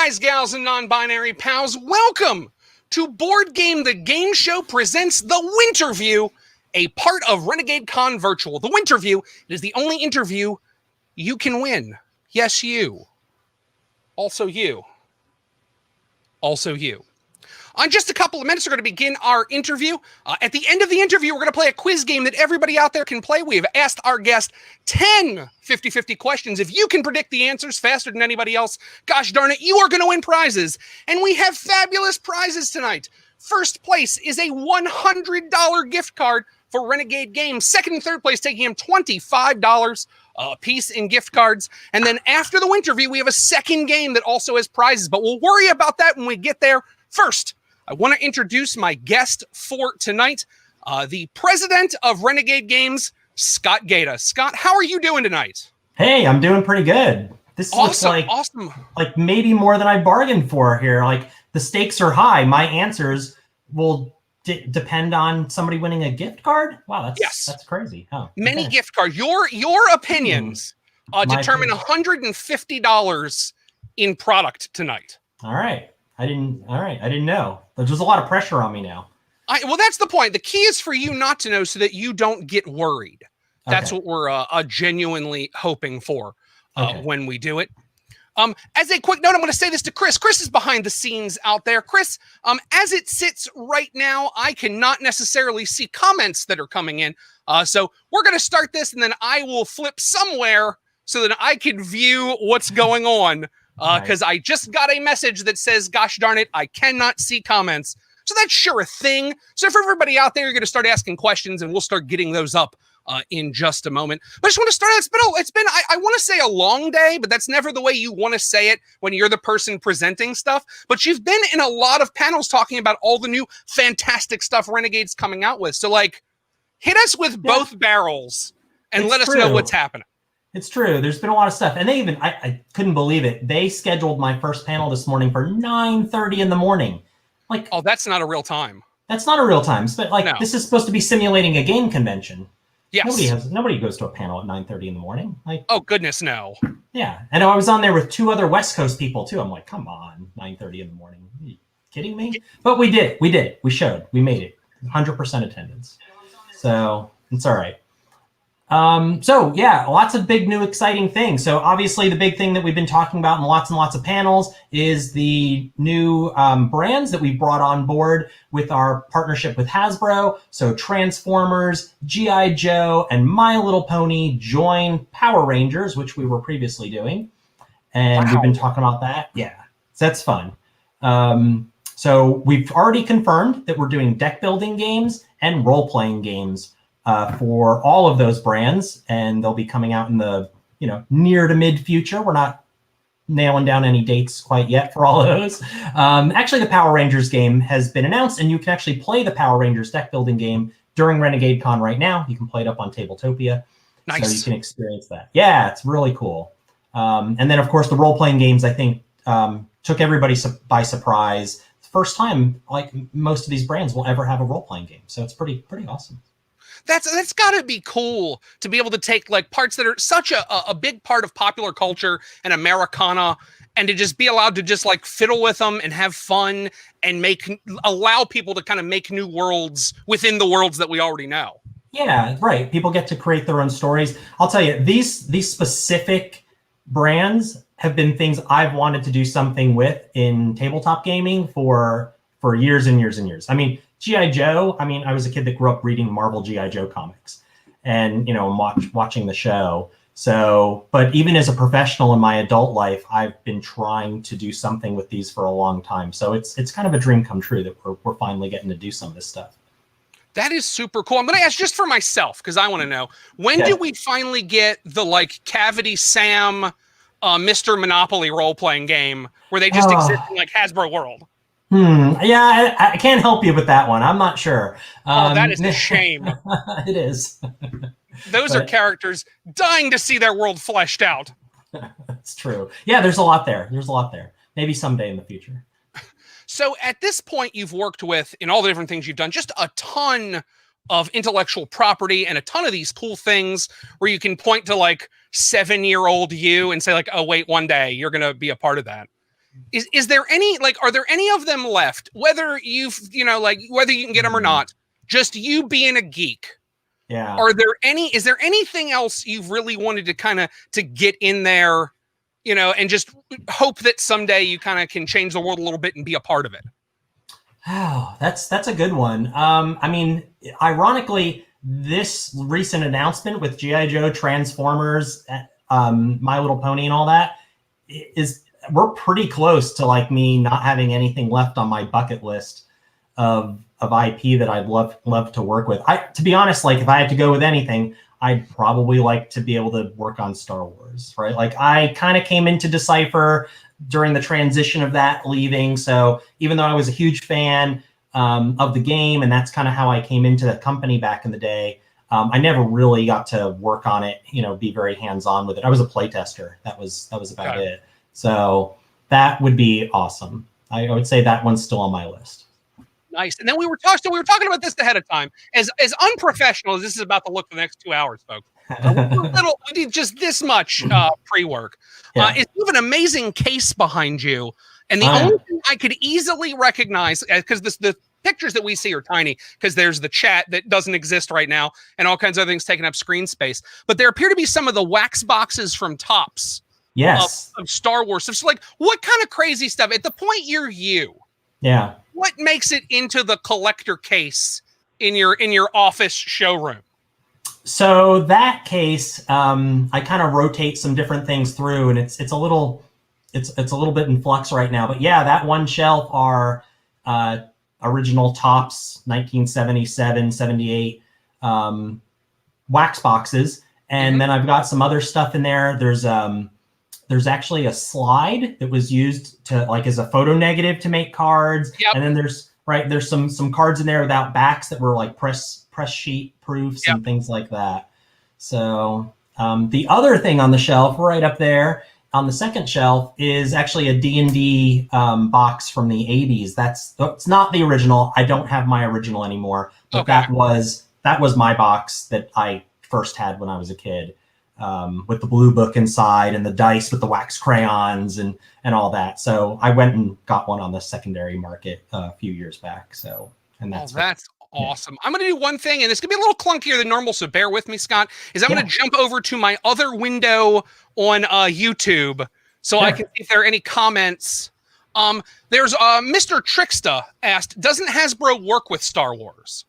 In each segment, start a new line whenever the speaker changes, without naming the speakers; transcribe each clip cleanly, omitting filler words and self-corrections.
guys, gals, and non-binary pals, welcome to Board Game the Game Show presents The Winterview, a part of Renegade Con Virtual. The Winterview is the only interview you can win. Yes, you. Also you. Also you. On just a couple of minutes, we're going to begin our interview. At the end of the interview, we're going to play a quiz game that everybody out there can play. We have asked our guest 10 50-50 questions. If you can predict the answers faster than anybody else, gosh darn it, you are going to win prizes. And we have fabulous prizes tonight. First place is a $100 gift card for Renegade Games. Second and third place taking him $25 a piece in gift cards. And then after the Winterview, we have a second game that also has prizes. But we'll worry about that when we get there. First, I want to introduce my guest for tonight, the president of Renegade Games, Scott Gata. Scott, how are you doing tonight?
Hey, I'm doing pretty good. This looks like maybe more than I bargained for here. Like the stakes are high. My answers will depend on somebody winning a gift card. Wow, that's crazy. Oh,
many gift cards. Your opinions determine $150 in product tonight.
All right. I didn't know. There's a lot of pressure on me now.
Well, that's the point. The key is for you not to know so that you don't get worried. That's what we're genuinely hoping for when we do it. As a quick note, I'm going to say this to Chris. Chris is behind the scenes out there. Chris, as it sits right now, I cannot necessarily see comments that are coming in. So we're going to start this, and then I will flip somewhere so that I can view what's going on. Because I just got a message that says, gosh darn it, I cannot see comments. So that's sure a thing. So for everybody out there, you're going to start asking questions and we'll start getting those up in just a moment. But I just want to start, it's been I want to say a long day, but that's never the way you want to say it when you're the person presenting stuff. But you've been in a lot of panels talking about all the new fantastic stuff Renegade's coming out with. So like, hit us with both barrels and let us know what's happening.
It's true. There's been a lot of stuff. And they even, I couldn't believe it. They scheduled my first panel this morning for 9:30 in the morning. Like,
oh, that's not a real time.
That's not a real time. But like, This is supposed to be simulating a game convention.
Yes.
Nobody goes to a panel at 9:30 in the morning. Like,
oh, goodness, no.
Yeah. And I was on there with two other West Coast people too. I'm like, come on, 9:30 in the morning. Are you kidding me? But we did. We showed. We made it. 100% attendance. So it's all right. So yeah, lots of big new exciting things. So obviously the big thing that we've been talking about in lots and lots of panels is the new brands that we brought on board with our partnership with Hasbro. So Transformers, G.I. Joe, and My Little Pony join Power Rangers, which we were previously doing. And we've been talking about that. Yeah, so that's fun. So we've already confirmed that we're doing deck building games and role-playing games for all of those brands, and they'll be coming out in the near to mid future. We're not nailing down any dates quite yet for all of those. Actually, the Power Rangers game has been announced, and you can actually play the Power Rangers deck building game during Renegade Con right now. You can play it up on Tabletopia, so you can experience that. Yeah, it's really cool. And then, of course, the role-playing games, I think, took everybody by surprise. It's the first time, like most of these brands, will ever have a role-playing game, so it's pretty awesome.
That's got to be cool to be able to take like parts that are such a big part of popular culture and Americana, and to just be allowed to just like fiddle with them and have fun and allow people to kind of make new worlds within the worlds that we already know.
Yeah, right. People get to create their own stories. I'll tell you, these specific brands have been things I've wanted to do something with in tabletop gaming for years and years and years. I mean, G.I. Joe, I was a kid that grew up reading Marvel G.I. Joe comics and, watching the show. So, but even as a professional in my adult life, I've been trying to do something with these for a long time. So it's kind of a dream come true that we're finally getting to do some of this stuff.
That is super cool. I'm going to ask just for myself, because I want to know, when do we finally get the like Cavity Sam, Mr. Monopoly role-playing game where they just exist in like Hasbro World?
Yeah, I can't help you with that one. I'm not sure.
That is a shame.
It is.
Those are characters dying to see their world fleshed out.
That's true. Yeah, there's a lot there. Maybe someday in the future.
So at this point, you've worked with, in all the different things you've done, just a ton of intellectual property and a ton of these cool things where you can point to like 7-year-old you and say like, oh, wait, one day you're going to be a part of that. Is there any, like, are there any of them left? Whether you've, like, whether you can get them or not, just you being a geek.
Yeah.
Is there anything else you've really wanted to kind of to get in there, and just hope that someday you kind of can change the world a little bit and be a part of it?
Oh, that's a good one. I mean, ironically, this recent announcement with G.I. Joe, Transformers, My Little Pony, and all that we're pretty close to like me not having anything left on my bucket list of IP that I'd love to work with. To be honest, like if I had to go with anything, I'd probably like to be able to work on Star Wars, right? Like I kind of came into Decipher during the transition of that leaving. So even though I was a huge fan of the game, and that's kind of how I came into the company back in the day, I never really got to work on it, be very hands-on with it. I was a playtester. That was about it. So that would be awesome. I would say that one's still on my list.
Nice. And then we were talking about this ahead of time. As unprofessional as this is about to look for the next 2 hours, folks. We did just this much pre-work.
Yeah.
You have an amazing case behind you. And the only thing I could easily recognize, because the pictures that we see are tiny, because there's the chat that doesn't exist right now and all kinds of other things taking up screen space. But there appear to be some of the wax boxes from Topps.
Yes.
Of Star Wars. So like, what kind of crazy stuff? At the point you're you.
Yeah.
What makes it into the collector case in your office showroom?
So that case, I kind of rotate some different things through, and it's a little bit in flux right now. But yeah, that one shelf are original Topps 1977, 78 wax boxes, and then I've got some other stuff in there. There's actually a slide that was used to like as a photo negative to make cards.
Yep.
And then there's some cards in there without backs that were like press sheet proofs and things like that. So the other thing on the shelf right up there on the second shelf is actually a D&D box from the 80s. It's not the original. I don't have my original anymore, but that was my box that I first had when I was a kid. With the blue book inside and the dice with the wax crayons and all that. So I went and got one on the secondary market a few years back. So, and that's
awesome. I'm going to do one thing, and it's going to be a little clunkier than normal, so bear with me, Scott, is I'm going to jump over to my other window on YouTube so I can see if there are any comments. There's Mr. Tricksta asked, doesn't Hasbro work with Star Wars?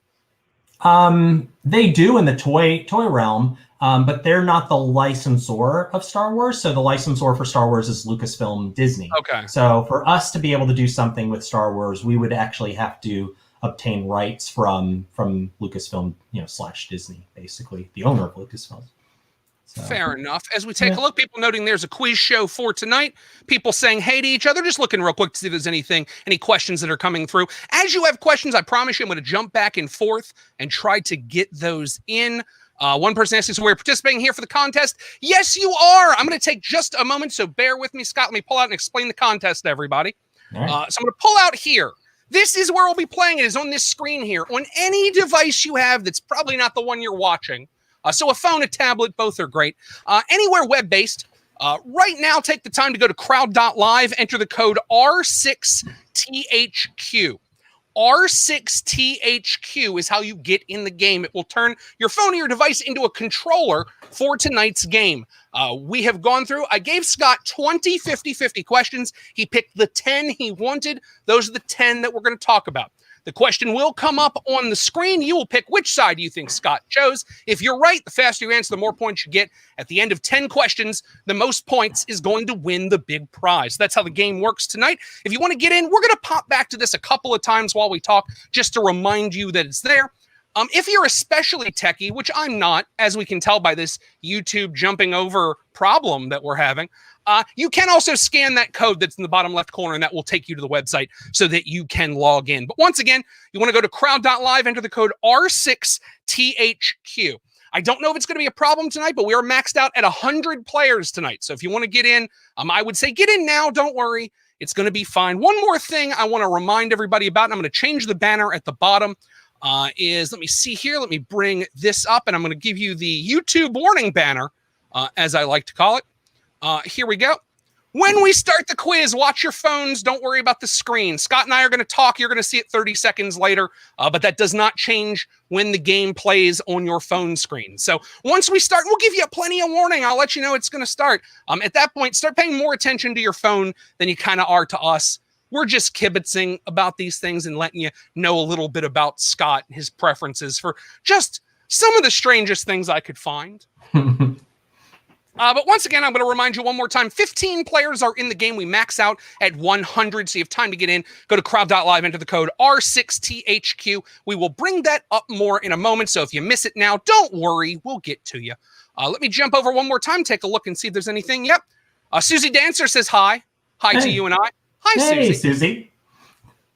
They do in the toy realm. But they're not the licensor of Star Wars. So the licensor for Star Wars is Lucasfilm Disney.
Okay.
So for us to be able to do something with Star Wars, we would actually have to obtain rights from Lucasfilm, / Disney, basically the owner of Lucasfilm. So.
Fair enough. As we take a look, people noting there's a quiz show for tonight. People saying hey to each other. Just looking real quick to see if there's any questions that are coming through. As you have questions, I promise you I'm going to jump back and forth and try to get those in. One person asking, so we're participating here for the contest? Yes, you are. I'm going to take just a moment, so bear with me, Scott. Let me pull out and explain the contest to everybody. Right. So I'm going to pull out here. This is where we'll be playing. It is on this screen here. On any device you have that's probably not the one you're watching. So a phone, a tablet, both are great. Anywhere web-based. Right now, take the time to go to crowd.live, enter the code R6THQ. R6THQ is how you get in the game. It will turn your phone or your device into a controller for tonight's game. We have gone through. I gave Scott 20 50-50 questions. He picked the 10 he wanted. Those are the 10 that we're going to talk about. The question will come up on the screen. You will pick which side you think Scott chose. If you're right, the faster you answer, the more points you get. At the end of 10 questions, the most points is going to win the big prize. That's how the game works tonight. If you want to get in, we're going to pop back to this a couple of times while we talk, just to remind you that it's there. If you're especially techie, which I'm not, as we can tell by this YouTube jumping over problem that we're having, you can also scan that code that's in the bottom left corner, and that will take you to the website so that you can log in. But once again, you want to go to crowd.live, enter the code R6THQ. I don't know if it's going to be a problem tonight, but we are maxed out at 100 players tonight. So if you want to get in, I would say get in now. Don't worry. It's going to be fine. One more thing I want to remind everybody about, and I'm going to change the banner at the bottom, is, let me see here. Let me bring this up, and I'm going to give you the YouTube warning banner, as I like to call it. Here we go. When we start the quiz, watch your phones. Don't worry about the screen. Scott and I are going to talk. You're going to see it 30 seconds later, but that does not change when the game plays on your phone screen. So once we start, we'll give you plenty of warning. I'll let you know it's going to start. At that point, start paying more attention to your phone than you kind of are to us. We're just kibitzing about these things and letting you know a little bit about Scott, his preferences for just some of the strangest things I could find. But once again, I'm going to remind you one more time, 15 players are in the game. We max out at 100, so you have time to get in. Go to crowd.live, enter the code R6THQ. We will bring that up more in a moment, so if you miss it now, don't worry. We'll get to you. Let me jump over one more time, take a look and see if there's anything. Yep. Susie Dancer says hi. Hi to you and I. Hi,
Hey,
Susie.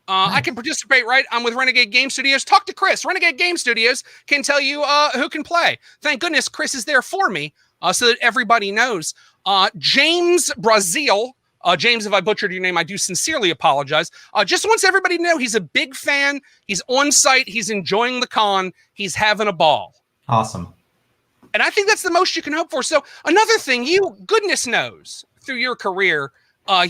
I can participate, right? I'm with Renegade Game Studios. Talk to Chris. Renegade Game Studios can tell you who can play. Thank goodness Chris is there for me. So that everybody knows. James Brazil, James, if I butchered your name, I do sincerely apologize. Just wants everybody to know he's a big fan. He's on site. He's enjoying the con. He's having a ball.
Awesome.
And I think that's the most you can hope for. So another thing, you, goodness knows, through your career,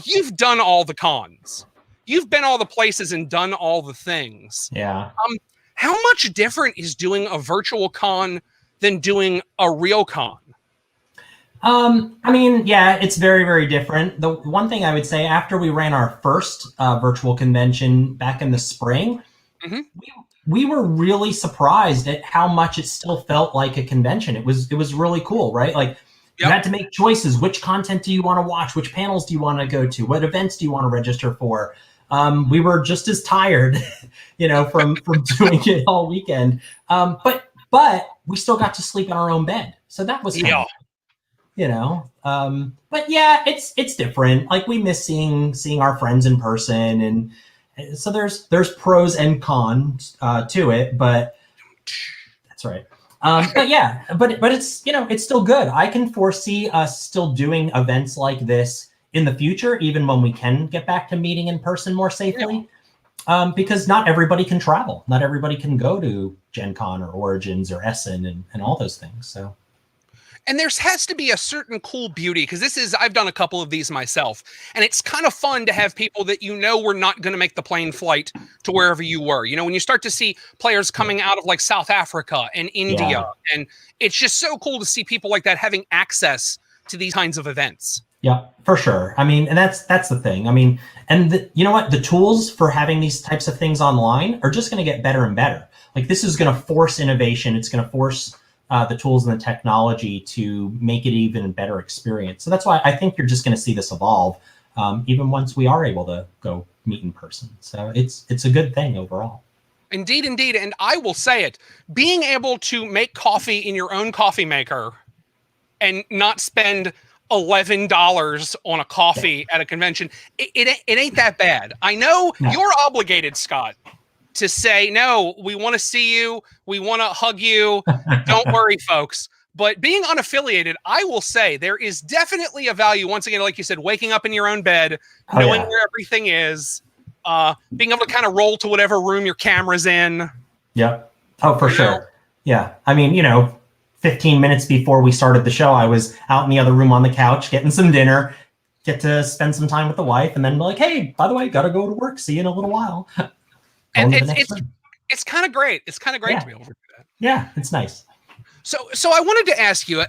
you've done all the cons. You've been all the places and done all the things.
Yeah.
How much different is doing a virtual con than doing a real con?
I mean, yeah, it's very, very different. The one thing I would say, after we ran our first virtual convention back in the spring, we were really surprised at how much it still felt like a convention. It was really cool, right? Like you had to make choices. Which content do you want to watch? Which panels do you want to go to? What events do you want to register for? We were just as tired, from doing it all weekend. But we still got to sleep in our own bed. So that was fun. But yeah, it's different. Like we miss seeing our friends in person, and so there's pros and cons to it, but that's right. But yeah, but it's it's still good. I can foresee us still doing events like this in the future, even when we can get back to meeting in person more safely. Because not everybody can travel. Not everybody can go to Gen Con or Origins or Essen and all those things. So.
And there has to be a certain cool beauty, because I've done a couple of these myself, and it's kind of fun to have people that were not going to make the plane flight to wherever you were. When you start to see players coming out of like South Africa and India, and it's just so cool to see people like that having access to these kinds of events.
Yeah, for sure. I mean, and that's the thing. I mean, and you know what? The tools for having these types of things online are just going to get better and better. Like this is going to force innovation. It's going to force the tools and the technology to make it even a better experience. So that's why I think you're just going to see this evolve, even once we are able to go meet in person. So it's a good thing overall.
Indeed, indeed. And I will say it, being able to make coffee in your own coffee maker and not spend $11 on a coffee at a convention, it ain't that bad. I know you're obligated, Scott, to say, no, we want to see you. We want to hug you. Don't worry, folks. But being unaffiliated, I will say there is definitely a value. Once again, like you said, waking up in your own bed, knowing where everything is, being able to kind of roll to whatever room your camera's in.
Yep. Oh, for sure. Yeah. I mean, 15 minutes before we started the show, I was out in the other room on the couch getting some dinner, get to spend some time with the wife, and then be like, hey, by the way, got to go to work. See you in a little while.
And it's kind of great. It's kind of great to be able to do that.
Yeah, it's nice.
So I wanted to ask you,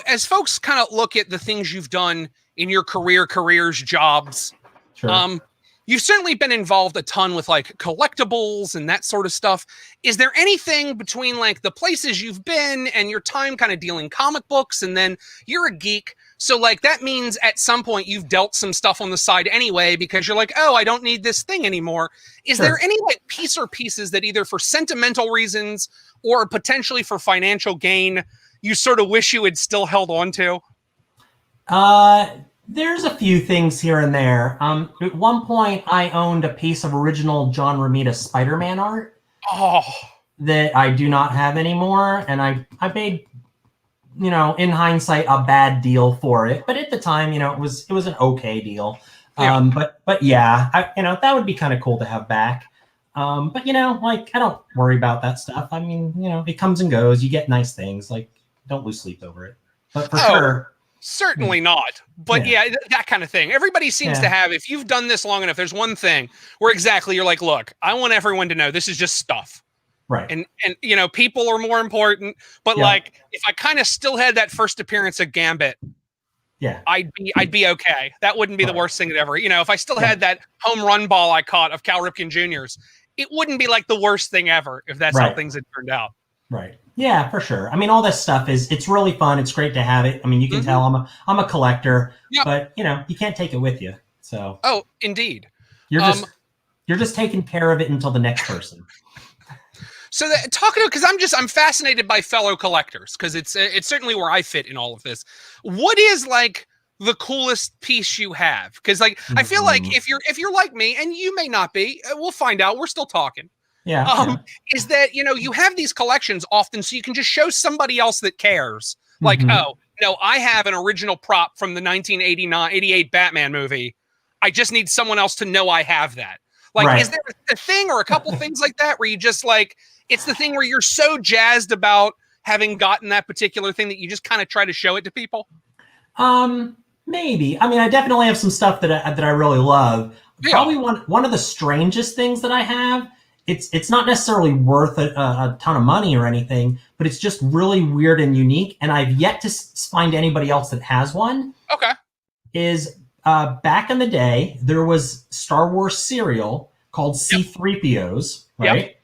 as folks kind of look at the things you've done in your careers, jobs,
sure.
You've certainly been involved a ton with like collectibles and that sort of stuff. Is there anything between like the places you've been and your time kind of dealing comic books, and then you're a geek, so like that means at some point you've dealt some stuff on the side anyway because you're like, oh, I don't need this thing anymore. Is there any like piece or pieces that either for sentimental reasons or potentially for financial gain you sort of wish you had still held on to?
There's a few things here and there. At one point, I owned a piece of original John Romita Spider-Man art that I do not have anymore, and I made, in hindsight, a bad deal for it. But at the time, it was an okay deal. But yeah, that would be kind of cool to have back. But I don't worry about that stuff. I mean, it comes and goes. You get nice things. Like, don't lose sleep over it. But for sure.
Certainly not. But yeah, that kind of thing. Everybody seems to have, if you've done this long enough, there's one thing where exactly you're like, look, I want everyone to know this is just stuff.
Right.
And you know, people are more important. But like, if I kind of still had that first appearance of Gambit, I'd be okay. That wouldn't be the worst thing ever. You know, if I still had that home run ball I caught of Cal Ripken Jr.'s, it wouldn't be like the worst thing ever if that's how things had turned out.
Right. Yeah, for sure. I mean, all this stuff it's really fun. It's great to have it. I mean, you can tell I'm a collector, but you know, you can't take it with you. So
indeed.
You're just taking care of it until the next person.
So talking to, because I'm fascinated by fellow collectors, because it's certainly where I fit in all of this. What is like the coolest piece you have? Because like I feel like if you're like me, and you may not be, we'll find out. We're still talking. Is that, you know, you have these collections often so you can just show somebody else that cares. Like, oh, no, I have an original prop from the 1988 Batman movie. I just need someone else to know I have that. Like, is there a thing or a couple things like that where you just like, it's the thing where you're so jazzed about having gotten that particular thing that you just kind of try to show it to people?
Maybe. I mean, I definitely have some stuff that I really love. Probably one of the strangest things that I have. It's not necessarily worth a ton of money or anything, but it's just really weird and unique. And I've yet to find anybody else that has one.
Okay.
Is back in the day, there was Star Wars cereal called C-3POs, right? Yep.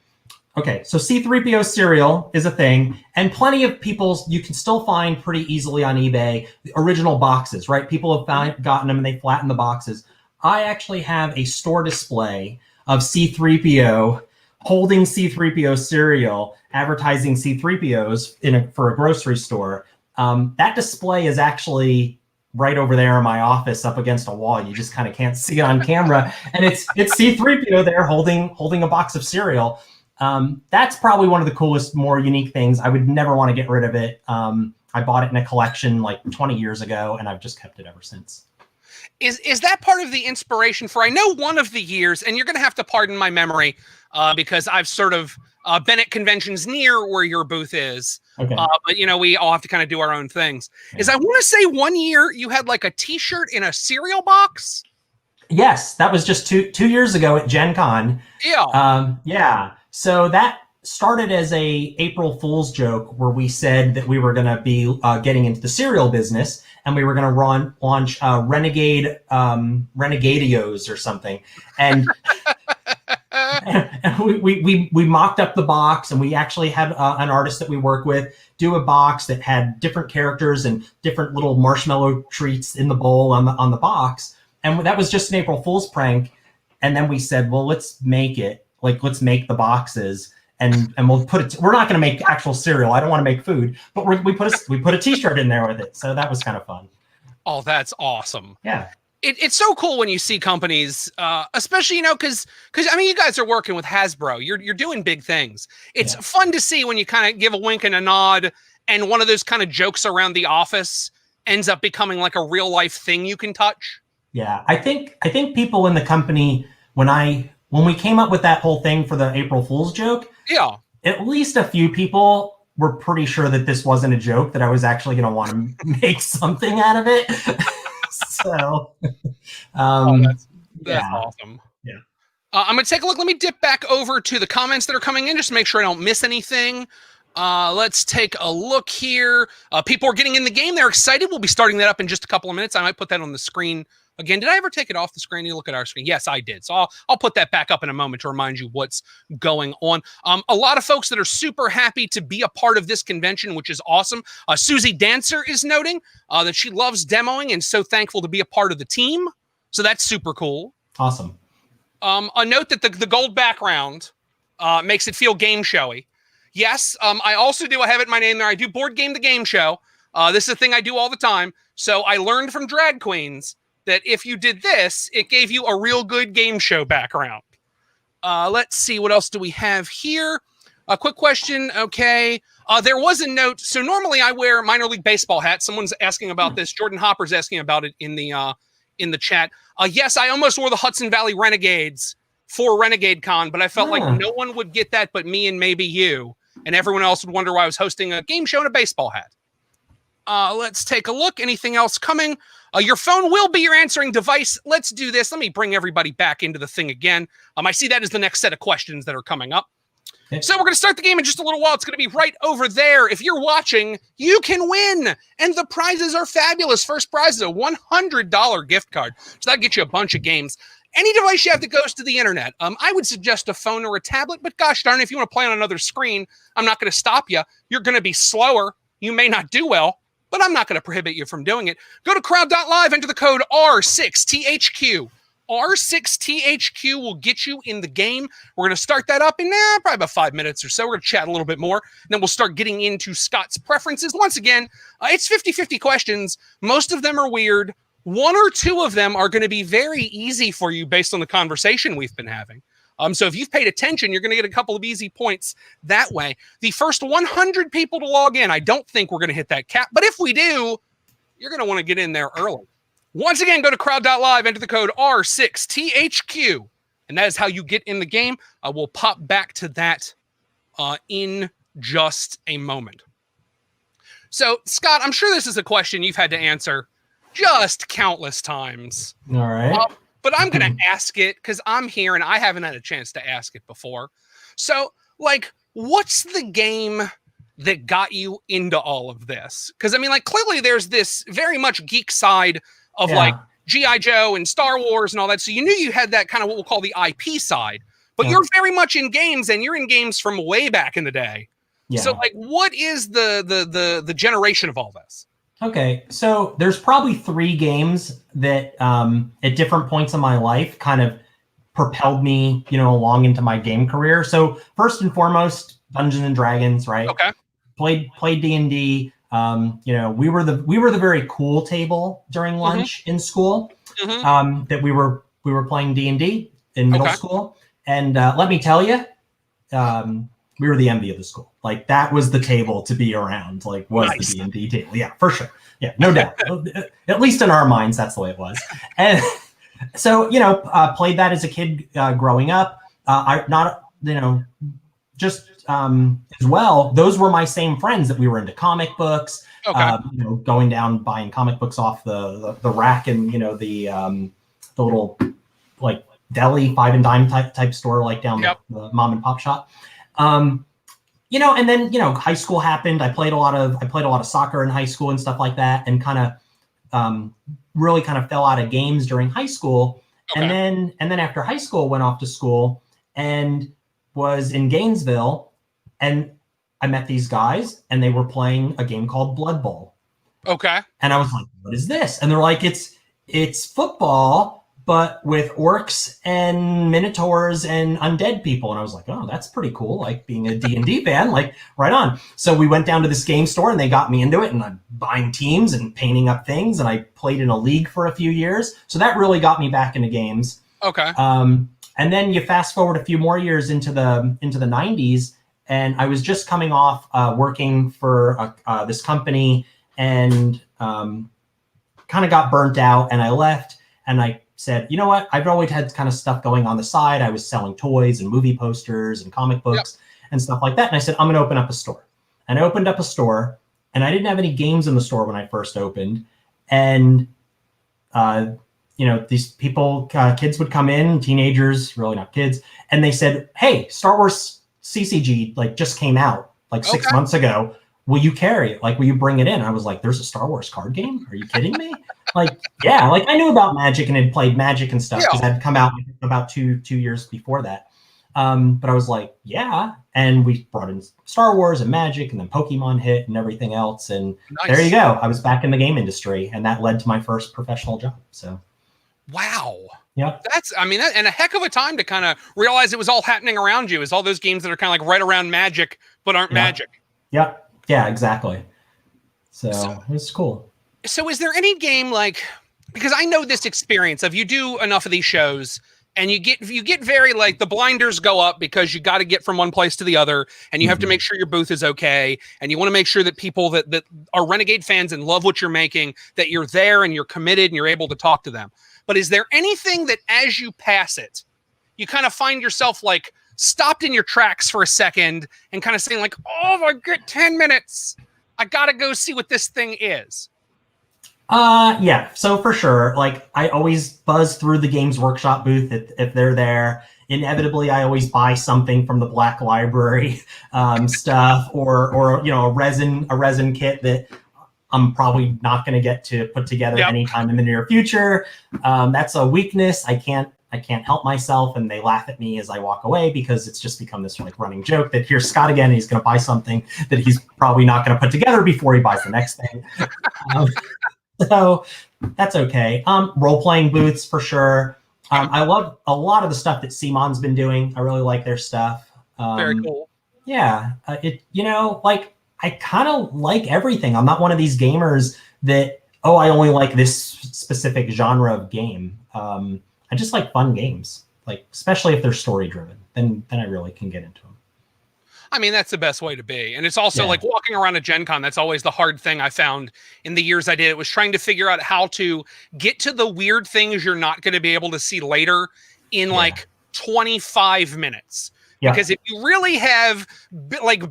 Okay, so C-3PO cereal is a thing, and plenty of people, you can still find pretty easily on eBay, the original boxes, right? People have gotten them and they flatten the boxes. I actually have a store display of C-3PO holding C-3PO cereal, advertising C-3POs for a grocery store. That display is actually right over there in my office up against a wall. You just kind of can't see it on camera. And it's C-3PO there holding a box of cereal. That's probably one of the coolest, more unique things. I would never want to get rid of it. I bought it in a collection like 20 years ago, and I've just kept it ever since.
Is that part of the inspiration for, I know one of the years, and you're going to have to pardon my memory because I've sort of been at conventions near where your booth is.
Okay.
But, you know, we all have to kind of do our own things. Yeah. I want to say one year you had like a T-shirt in a cereal box?
Yes, that was just two years ago at Gen Con.
Yeah.
Yeah. So that started as a April Fool's joke where we said that we were going to be getting into the cereal business and we were going to launch Renegade Renegadios or something. And, and we mocked up the box, and we actually had an artist that we work with do a box that had different characters and different little marshmallow treats in the bowl on the box. And that was just an April Fool's prank. And then we said, well, let's make it. Like, let's make the boxes and we'll put it. We're not going to make actual cereal. I don't want to make food, but we put a T-shirt in there with it. So that was kind of fun.
Oh, that's awesome.
Yeah.
It's so cool when you see companies, especially, you know, because I mean, you guys are working with Hasbro. You're doing big things. It's fun to see when you kind of give a wink and a nod, and one of those kind of jokes around the office ends up becoming like a real life thing you can touch.
Yeah, I think people in the company, when we came up with that whole thing for the April Fool's joke, at least a few people were pretty sure that this wasn't a joke, that I was actually going to want to make something out of it. So,
that's awesome.
Yeah.
I'm going to take a look. Let me dip back over to the comments that are coming in just to make sure I don't miss anything. Let's take a look here. People are getting in the game. They're excited. We'll be starting that up in just a couple of minutes. I might put that on the screen again. Did I ever take it off the screen? You look at our screen. Yes, I did. So I'll put that back up in a moment to remind you what's going on. A lot of folks that are super happy to be a part of this convention, which is awesome. Susie Dancer is noting that she loves demoing and so thankful to be a part of the team. So that's super cool.
Awesome.
A note that the gold background makes it feel game showy. Yes, I also do. I have it in my name there. I do Board Game the Game Show. This is a thing I do all the time. So I learned from drag queens that if you did this, it gave you a real good game show background. Let's see. What else do we have here? A quick question. Okay. There was a note. So normally I wear minor league baseball hats. Someone's asking about this. Jordan Hopper's asking about it in the chat. Yes, I almost wore the Hudson Valley Renegades for Renegade Con, but I felt like no one would get that but me and maybe you. And everyone else would wonder why I was hosting a game show in a baseball hat. Let's take a look. Anything else coming? Your phone will be your answering device. Let's do this. Let me bring everybody back into the thing again. I see that as the next set of questions that are coming up.
Okay.
So we're going to start the game in just a little while. It's going to be right over there. If you're watching, you can win. And the prizes are fabulous. First prize is a $100 gift card. So that gets you a bunch of games. Any device you have that goes to the internet. I would suggest a phone or a tablet, but gosh darn, if you want to play on another screen, I'm not going to stop you. You're going to be slower. You may not do well, but I'm not going to prohibit you from doing it. Go to crowd.live, enter the code R6THQ. R6THQ will get you in the game. We're going to start that up in probably about 5 minutes or so. We're going to chat a little bit more, and then we'll start getting into Scott's preferences. Once again, it's 50-50 questions. Most of them are weird. One or two of them are going to be very easy for you based on the conversation we've been having. So if you've paid attention, you're going to get a couple of easy points that way. The first 100 people to log in, I don't think we're going to hit that cap. But if we do, you're going to want to get in there early. Once again, go to crowd.live, enter the code R6THQ. And that is how you get in the game. We'll pop back to that in just a moment. So, Scott, I'm sure this is a question you've had to answer just countless times.
All right.
But I'm going to ask it because I'm here and I haven't had a chance to ask it before. So, like, what's the game that got you into all of this? Because, I mean, like, clearly there's this very much geek side of, like, G.I. Joe and Star Wars and all that. So you knew you had that kind of what we'll call the IP side. But you're very much in games, and you're in games from way back in the day. Yeah. So, like, what is the generation of all this?
Okay, so there's probably 3 games that at different points in my life kind of propelled me, along into my game career. So first and foremost, Dungeons and Dragons, right?
Okay.
Played D&D. We were the very cool table during lunch in school. That we were playing D&D in middle school, and let me tell you, we were the envy of the school. Like, that was the table to be around. Like, was the D&D table? Yeah, for sure. Yeah, no doubt. At least in our minds, that's the way it was. And so, played that as a kid growing up. As well, those were my same friends that we were into comic books. Okay. Going down buying comic books off the rack and the little like deli 5 and dime type store like down the mom and pop shop. And then high school happened. I played a lot of soccer in high school and stuff like that, and kind of really kind of fell out of games during high school. Okay. And then after high school, went off to school and was in Gainesville, and I met these guys, and they were playing a game called Blood Bowl.
Okay.
And I was like, "What is this?" And they're like, "It's football, but with orcs and minotaurs and undead people." And I was like, "Oh, that's pretty cool. Like, being a D&D fan, like, right on." So we went down to this game store, and they got me into it, and I'm buying teams and painting up things, and I played in a league for a few years. So that really got me back into games.
Okay.
And then you fast forward a few more years into the 90s, and I was just coming off working for this company, and kind of got burnt out, and I left, and I said, you know what? I've always had kind of stuff going on the side. I was selling toys and movie posters and comic books and stuff like that. And I said, I'm going to open up a store. And I opened up a store, and I didn't have any games in the store when I first opened. And, these people, kids would come in, teenagers, really not kids. And they said, hey, Star Wars CCG just came out 6 months ago. Will you carry it? Will you bring it in? I was like, there's a Star Wars card game? Are you kidding me? Yeah, I knew about Magic and had played Magic and stuff because it had come out about two years before that. But I was like, yeah. And we brought in Star Wars and Magic, and then Pokemon hit and everything else. And there you go. I was back in the game industry, and that led to my first professional job. So,
wow.
Yeah.
And a heck of a time to kind of realize it was all happening around you, is all those games that are kind of right around Magic, but aren't Magic.
Yep. Yeah, exactly. So it's cool.
So is there any game because I know this experience of, you do enough of these shows and you get very the blinders go up because you got to get from one place to the other, and you have to make sure your booth is okay, and you want to make sure that people that are Renegade fans and love what you're making, that you're there and you're committed and you're able to talk to them. But is there anything that as you pass it, you kind of find yourself stopped in your tracks for a second and kind of saying oh, I get 10 minutes. I gotta go see what this thing is.
Yeah, so for sure. Like, I always buzz through the Games Workshop booth if they're there. Inevitably, I always buy something from the Black Library stuff, or a resin kit that I'm probably not going to get to put together anytime in the near future. That's a weakness. I can't help myself, and they laugh at me as I walk away because it's just become this like running joke that here's Scott again, and he's going to buy something that he's probably not going to put together before he buys the next thing. So that's okay. Role-playing booths for sure. I love a lot of the stuff that CMON's been doing. I really like their stuff.
Very cool.
Yeah, I kind of like everything. I'm not one of these gamers that, I only like this specific genre of game. I just like fun games, like especially if they're story driven. Then I really can get into them.
I mean, that's the best way to be. And it's also like walking around a Gen Con. That's always the hard thing I found in the years I did. It was trying to figure out how to get to the weird things you're not going to be able to see later in like 25 minutes. Yeah. Because if you really have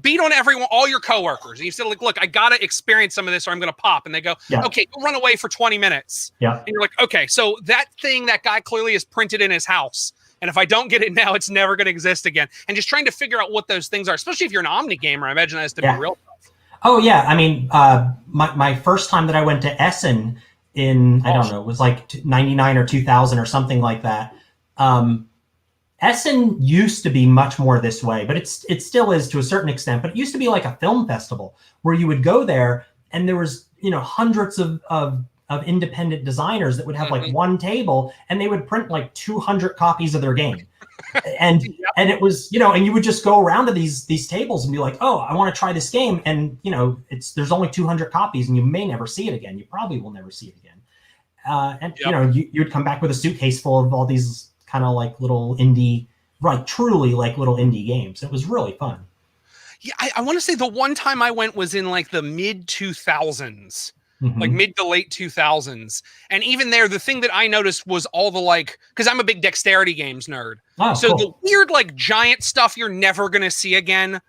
beat on all your coworkers, and you said like, look, I got to experience some of this or I'm going to pop. And they go, okay, go run away for 20 minutes. Yeah. And you're like, okay, so that thing that guy clearly is printed in his house. And if I don't get it now, it's never going to exist again. And just trying to figure out what those things are, especially if you're an Omni gamer, I imagine that has to be real tough.
Oh, yeah. I mean, my first time that I went to Essen in, I don't know, it was like 99 or 2000 or something like that. Essen used to be much more this way, but it still is to a certain extent. But it used to be like a film festival where you would go there and there was, hundreds of independent designers that would have like one table and they would print like 200 copies of their game. And it was, and you would just go around to these tables and be like, oh, I want to try this game. And, there's only 200 copies and you may never see it again. You probably will never see it again. You'd come back with a suitcase full of all these kind of like little indie, truly like little indie games. It was really fun.
Yeah, I want to say the one time I went was in like the mid 2000s. Like mid to late 2000s. And even there, the thing that I noticed was all the because I'm a big dexterity games nerd. Oh, so the weird giant stuff you're never going to see again.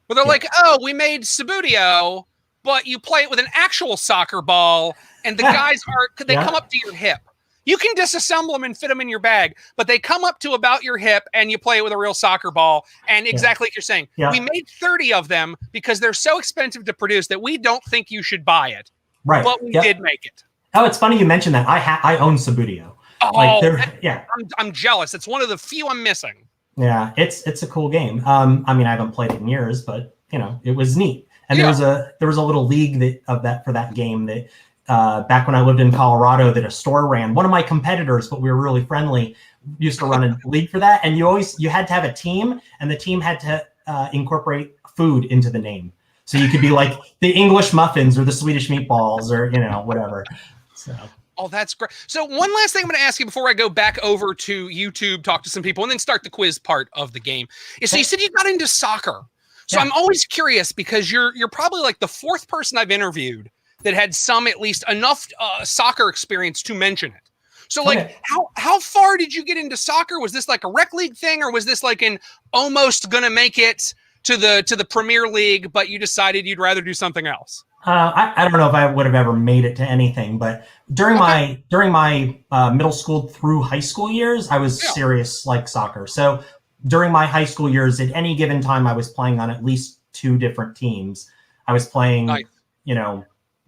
Where they're like, oh, we made Subbuteo, but you play it with an actual soccer ball and the guys they come up to your hip. You can disassemble them and fit them in your bag, but they come up to about your hip and you play it with a real soccer ball. And exactly like you're saying, we made 30 of them because they're so expensive to produce that we don't think you should buy it. Right. But we did make it. Oh,
it's funny you mentioned that. I own Subbuteo.
Oh, I'm jealous. It's one of the few I'm missing.
Yeah, it's a cool game. I mean, I haven't played it in years, but it was neat. And there was a little league for that game that back when I lived in Colorado that a store ran. One of my competitors, but we were really friendly, used to run a league for that. And you had to have a team, and the team had to incorporate food into the name. So you could be like the English muffins or the Swedish meatballs or, whatever. So.
Oh, that's great. So one last thing I'm going to ask you before I go back over to YouTube, talk to some people, and then start the quiz part of the game. So you said you got into soccer. So I'm always curious because you're probably like the fourth person I've interviewed that had at least enough soccer experience to mention it. So how far did you get into soccer? Was this like a rec league thing, or was this like an almost going to make it to the Premier League, but you decided you'd rather do something else?
I don't know if I would have ever made it to anything, but during my middle school through high school years, I was serious like soccer. So during my high school years, at any given time, I was playing on at least 2 different teams. I was playing,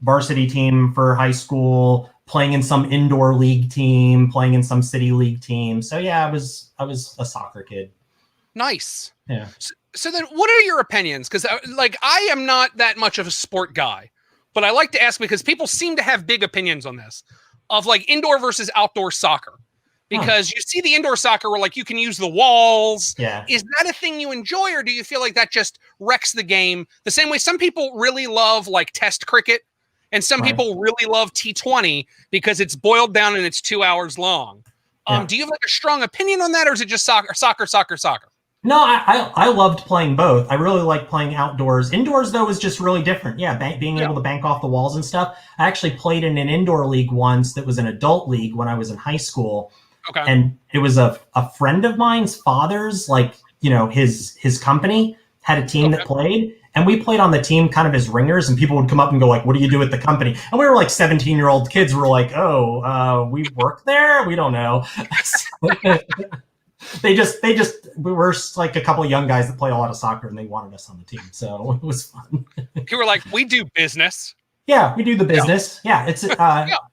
varsity team for high school, playing in some indoor league team, playing in some city league team. So I was a soccer kid.
Nice.
Yeah.
So then what are your opinions? Because I am not that much of a sport guy, but I like to ask because people seem to have big opinions on this of indoor versus outdoor soccer. Because you see the indoor soccer where you can use the walls. Yeah. Is that a thing you enjoy, or do you feel like that just wrecks the game? The same way some people really love test cricket, and some people really love T20 because it's boiled down and it's 2 hours long. Do you have a strong opinion on that, or is it just soccer?
No, I loved playing both. I really like playing outdoors. Indoors, though, is just really different. Yeah, being able to bank off the walls and stuff. I actually played in an indoor league once that was an adult league when I was in high school. Okay. And it was a friend of mine's father's, his company had a team that played. And we played on the team kind of as ringers, and people would come up and go like, what do you do at the company? And we were like 17-year-old kids. We were like, we work there? We don't know. We were like a couple of young guys that play a lot of soccer, and they wanted us on the team. So it was fun.
You were like, we do business.
Yeah, we do the business. Yeah, it's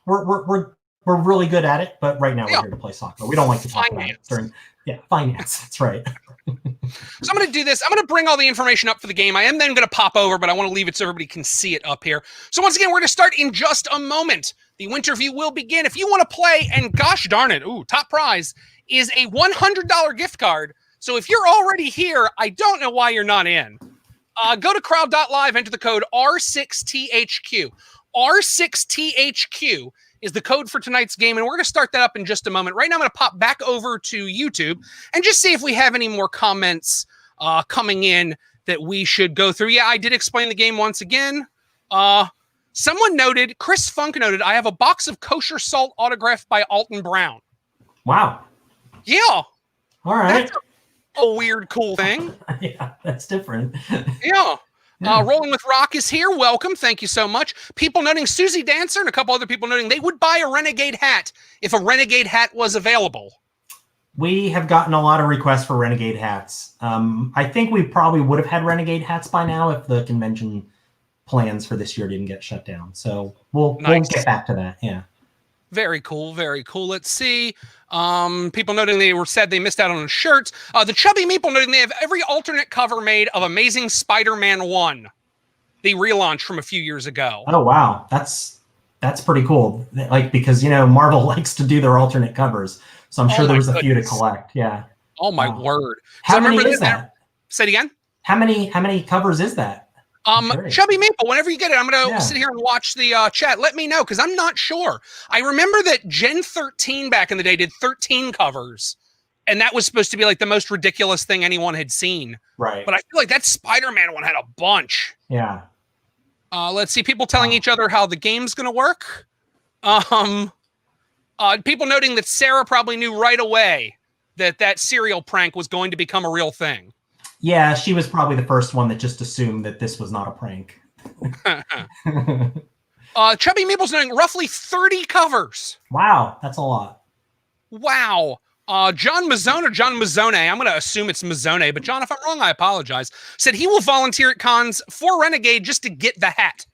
we're really good at it, but right now we're here to play soccer. We don't like to talk about it during finance. That's right.
So I'm going to do this. I'm going to bring all the information up for the game. I am then going to pop over, but I want to leave it so everybody can see it up here. So once again, we're going to start in just a moment. The Winterview will begin. If you want to play, and gosh darn it, top prize is a $100 gift card. So if you're already here, I don't know why you're not in. Go to crowd.live, enter the code R6THQ. R6THQ is the code for tonight's game, and we're going to start that up in just a moment. Right now, I'm going to pop back over to YouTube and just see if we have any more comments coming in that we should go through. Yeah, I did explain the game once again. Someone noted, Chris Funk noted, I have a box of kosher salt autographed by Alton Brown.
Wow.
Yeah.
All right.
That's a weird, cool thing.
Yeah, that's different.
Yeah. Rolling with Rock is here. Welcome. Thank you so much. People noting Susie Dancer and a couple other people noting they would buy a Renegade hat if a Renegade hat was available.
We have gotten a lot of requests for Renegade hats. I think we probably would have had Renegade hats by now if the convention plans for this year didn't get shut down. So we'll get back to that. Yeah.
Very cool. Very cool. Let's see. People noting they said they missed out on shirts. The Chubby Meeple noting they have every alternate cover made of Amazing Spider-Man 1, the relaunch from a few years ago.
Oh, wow. That's pretty cool. Like, because, Marvel likes to do their alternate covers. So I'm sure there was a few to collect. Yeah.
Oh my word.
How many is that?
Say it again.
How many covers is that?
Chubby Maple, whenever you get it, I'm going to sit here and watch the chat. Let me know, because I'm not sure. I remember that Gen 13 back in the day did 13 covers, and that was supposed to be like the most ridiculous thing anyone had seen.
Right.
But I feel like that Spider-Man one had a bunch.
Yeah.
Let's see, people telling each other how the game's going to work. People noting that Sarah probably knew right away that cereal prank was going to become a real thing.
Yeah, she was probably the first one that just assumed that this was not a prank.
Chubby Maple's doing roughly 30 covers.
Wow, that's a lot.
Wow. John Mazzone, I'm going to assume it's Mazzone, but John, if I'm wrong, I apologize, said he will volunteer at cons for Renegade just to get the hat.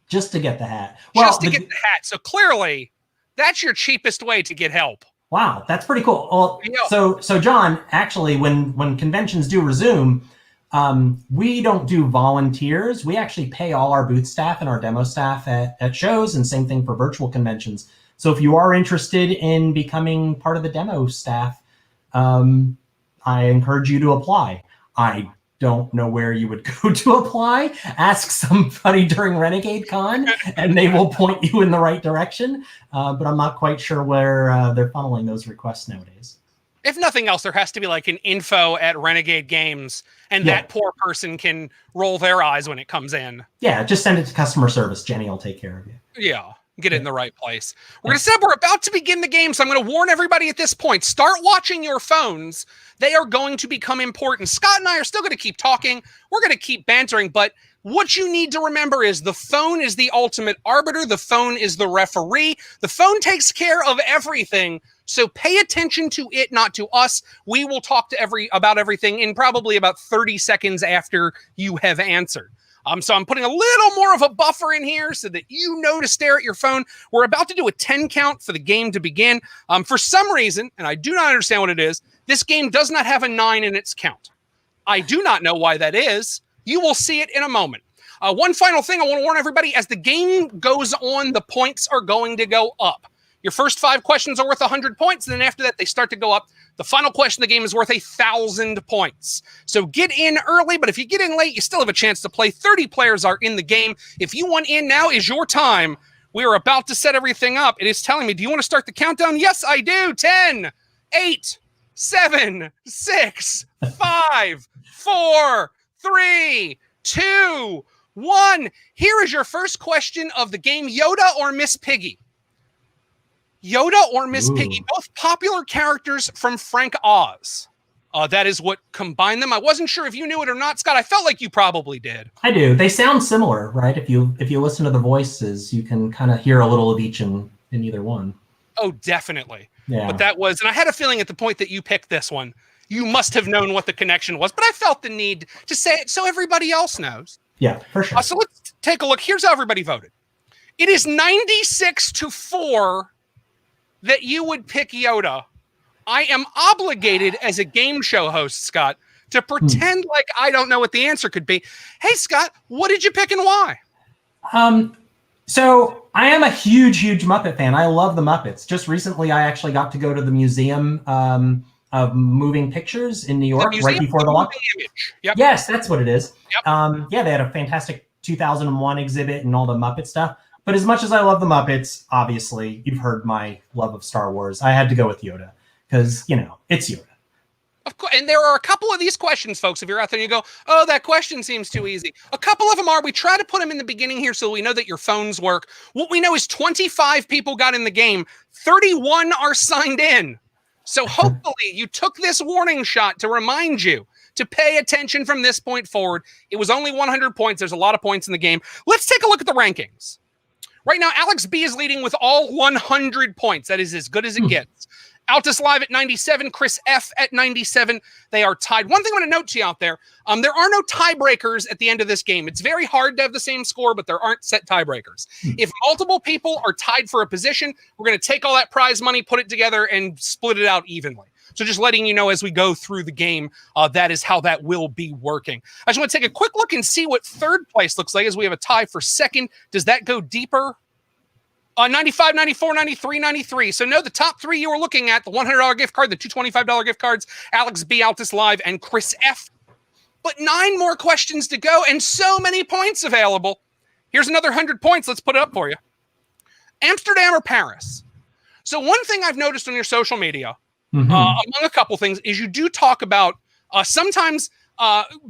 Just to get the hat.
Well, just to get the hat. So clearly, that's your cheapest way to get help.
Wow, that's pretty cool. Well, so John, actually, when conventions do resume, we don't do volunteers. We actually pay all our booth staff and our demo staff at shows, and same thing for virtual conventions. So if you are interested in becoming part of the demo staff, I encourage you to apply. I don't know where you would go to apply. Ask somebody during Renegade Con, and they will point you in the right direction. But I'm not quite sure where they're funneling those requests nowadays.
If nothing else, there has to be like an info at Renegade Games, and that poor person can roll their eyes when it comes in.
Yeah, just send it to customer service. Jenny will take care of you.
Yeah. Get it in the right place. We're going to set up. We're about to begin the game, so I'm going to warn everybody at this point. Start watching your phones. They are going to become important. Scott and I are still going to keep talking. We're going to keep bantering, but what you need to remember is the phone is the ultimate arbiter. The phone is the referee. The phone takes care of everything, so pay attention to it, not to us. We will talk to about everything in probably about 30 seconds after you have answered. So I'm putting a little more of a buffer in here so that you know to stare at your phone. We're about to do a 10 count for the game to begin. For some reason, and I do not understand what it is, this game does not have a 9 in its count. I do not know why that is. You will see it in a moment. One final thing I want to warn everybody, as the game goes on, the points are going to go up. Your first 5 questions are worth 100 points, and then after that, they start to go up. The final question of the game is worth 1,000 points. So get in early, but if you get in late, you still have a chance to play. 30 players are in the game. If you want in, now is your time. We are about to set everything up. It is telling me, do you want to start the countdown? Yes, I do. 10, 8, 7, 6, 5, 4, 3, 2, 1. Here is your first question of the game. Yoda or Miss Piggy? Yoda or Miss Piggy, both popular characters from Frank Oz. That is what combined them. I wasn't sure if you knew it or not, Scott. I felt like you probably did.
I do. They sound similar, right? If you listen to the voices, you can kind of hear a little of each in either one.
Oh, definitely.
Yeah.
But that was, and I had a feeling at the point that you picked this one, you must have known what the connection was. But I felt the need to say it so everybody else knows.
Yeah, for sure.
So let's take a look. Here's how everybody voted. It is 96-4 that you would pick Yoda. I am obligated as a game show host, Scott, to pretend like I don't know what the answer could be. Hey, Scott, what did you pick and why?
So I am a huge Muppet fan. I love the Muppets. Just recently, I actually got to go to the Museum of Moving Pictures in New York right before the launch.
Yep.
Yes, that's what it is.
Yep.
Yeah, they had a fantastic 2001 exhibit and all the Muppet stuff. But as much as I love the Muppets, obviously, you've heard my love of Star Wars. I had to go with Yoda. Because, it's Yoda.
Of course, and there are a couple of these questions, folks. If you're out there and you go, oh, that question seems too easy. A couple of them are, we try to put them in the beginning here so we know that your phones work. What we know is 25 people got in the game. 31 are signed in. So hopefully you took this warning shot to remind you to pay attention from this point forward. It was only 100 points. There's a lot of points in the game. Let's take a look at the rankings. Right now, Alex B is leading with all 100 points. That is as good as it gets. Altus Live at 97, Chris F at 97. They are tied. One thing I want to note to you out there, there are no tiebreakers at the end of this game. It's very hard to have the same score, but there aren't set tiebreakers. If multiple people are tied for a position, we're going to take all that prize money, put it together, and split it out evenly. So just letting you know as we go through the game, that is how that will be working. I just want to take a quick look and see what third place looks like as we have a tie for second. Does that go deeper? 95, 94, 93, 93. So no, the top three you were looking at, the $100 gift card, the $225 gift cards, Alex B, Altus Live, and Chris F. But 9 more questions to go and so many points available. Here's another 100 points. Let's put it up for you. Amsterdam or Paris? So one thing I've noticed on your social media, among a couple things, is you do talk about sometimes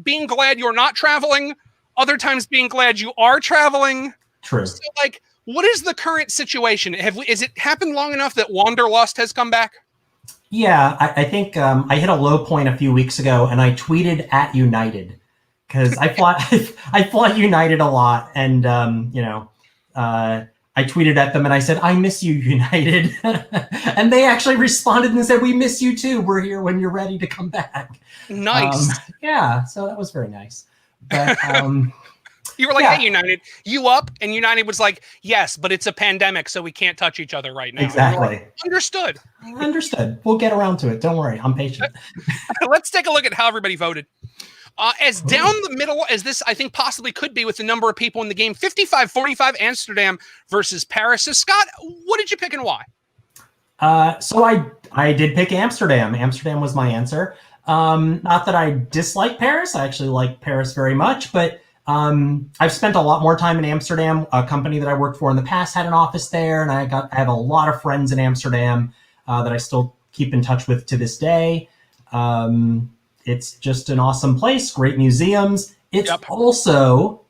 being glad you're not traveling, other times being glad you are traveling.
True.
So what is the current situation? Is it happened long enough that Wanderlust has come back?
Yeah, I think I hit a low point a few weeks ago, and I tweeted at United because I fly United a lot, and I tweeted at them and I said, "I miss you, United," and they actually responded and said, "We miss you too. We're here when you're ready to come back."
Nice.
Yeah, so that was very nice. But
you were like, "Hey, United, you up?" And United was like, "Yes, but it's a pandemic, so we can't touch each other right now."
Exactly.
Like, understood.
Understood. We'll get around to it. Don't worry. I'm patient.
Let's take a look at how everybody voted. As down the middle as this, I think, possibly could be with the number of people in the game, 55-45 Amsterdam versus Paris. So, Scott, what did you pick and why?
So I did pick Amsterdam. Amsterdam was my answer. Not that I dislike Paris. I actually like Paris very much, but I've spent a lot more time in Amsterdam. A company that I worked for in the past had an office there, and I have a lot of friends in Amsterdam that I still keep in touch with to this day. It's just an awesome place, great museums. It's also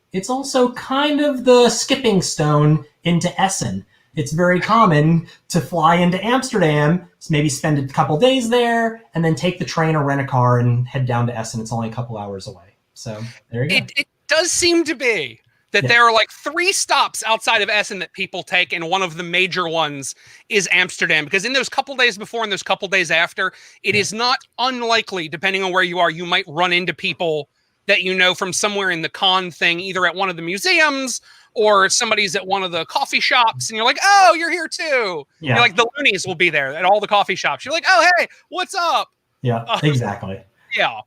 kind of the skipping stone into Essen. It's very common to fly into Amsterdam, maybe spend a couple days there, and then take the train or rent a car and head down to Essen. It's only a couple hours away. So there you go.
It does seem to be that there are like 3 stops outside of Essen that people take, and one of the major ones is Amsterdam. Because in those couple days before and those couple days after, it is not unlikely, depending on where you are, you might run into people that you know from somewhere in the con thing, either at one of the museums or somebody's at one of the coffee shops, and you're like, "Oh, you're here too."
Yeah.
You're like, the loonies will be there at all the coffee shops. You're like, "Oh, hey, what's up?"
Yeah, exactly.
Yeah,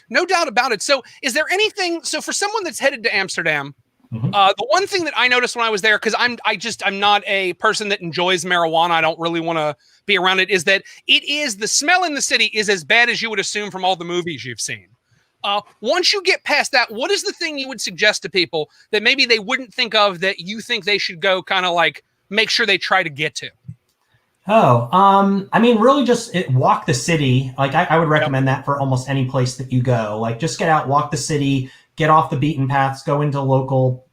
no doubt about it. So is there anything, so for someone that's headed to Amsterdam, the one thing that I noticed when I was there, because I'm not a person that enjoys marijuana, I don't really want to be around it, is that the smell in the city is as bad as you would assume from all the movies you've seen. Once you get past that, what is the thing you would suggest to people that maybe they wouldn't think of that you think they should go kind of like make sure they try to get to?
I mean, really just walk the city. Like I would recommend that for almost any place that you go. Like just get out, walk the city, get off the beaten paths, go into local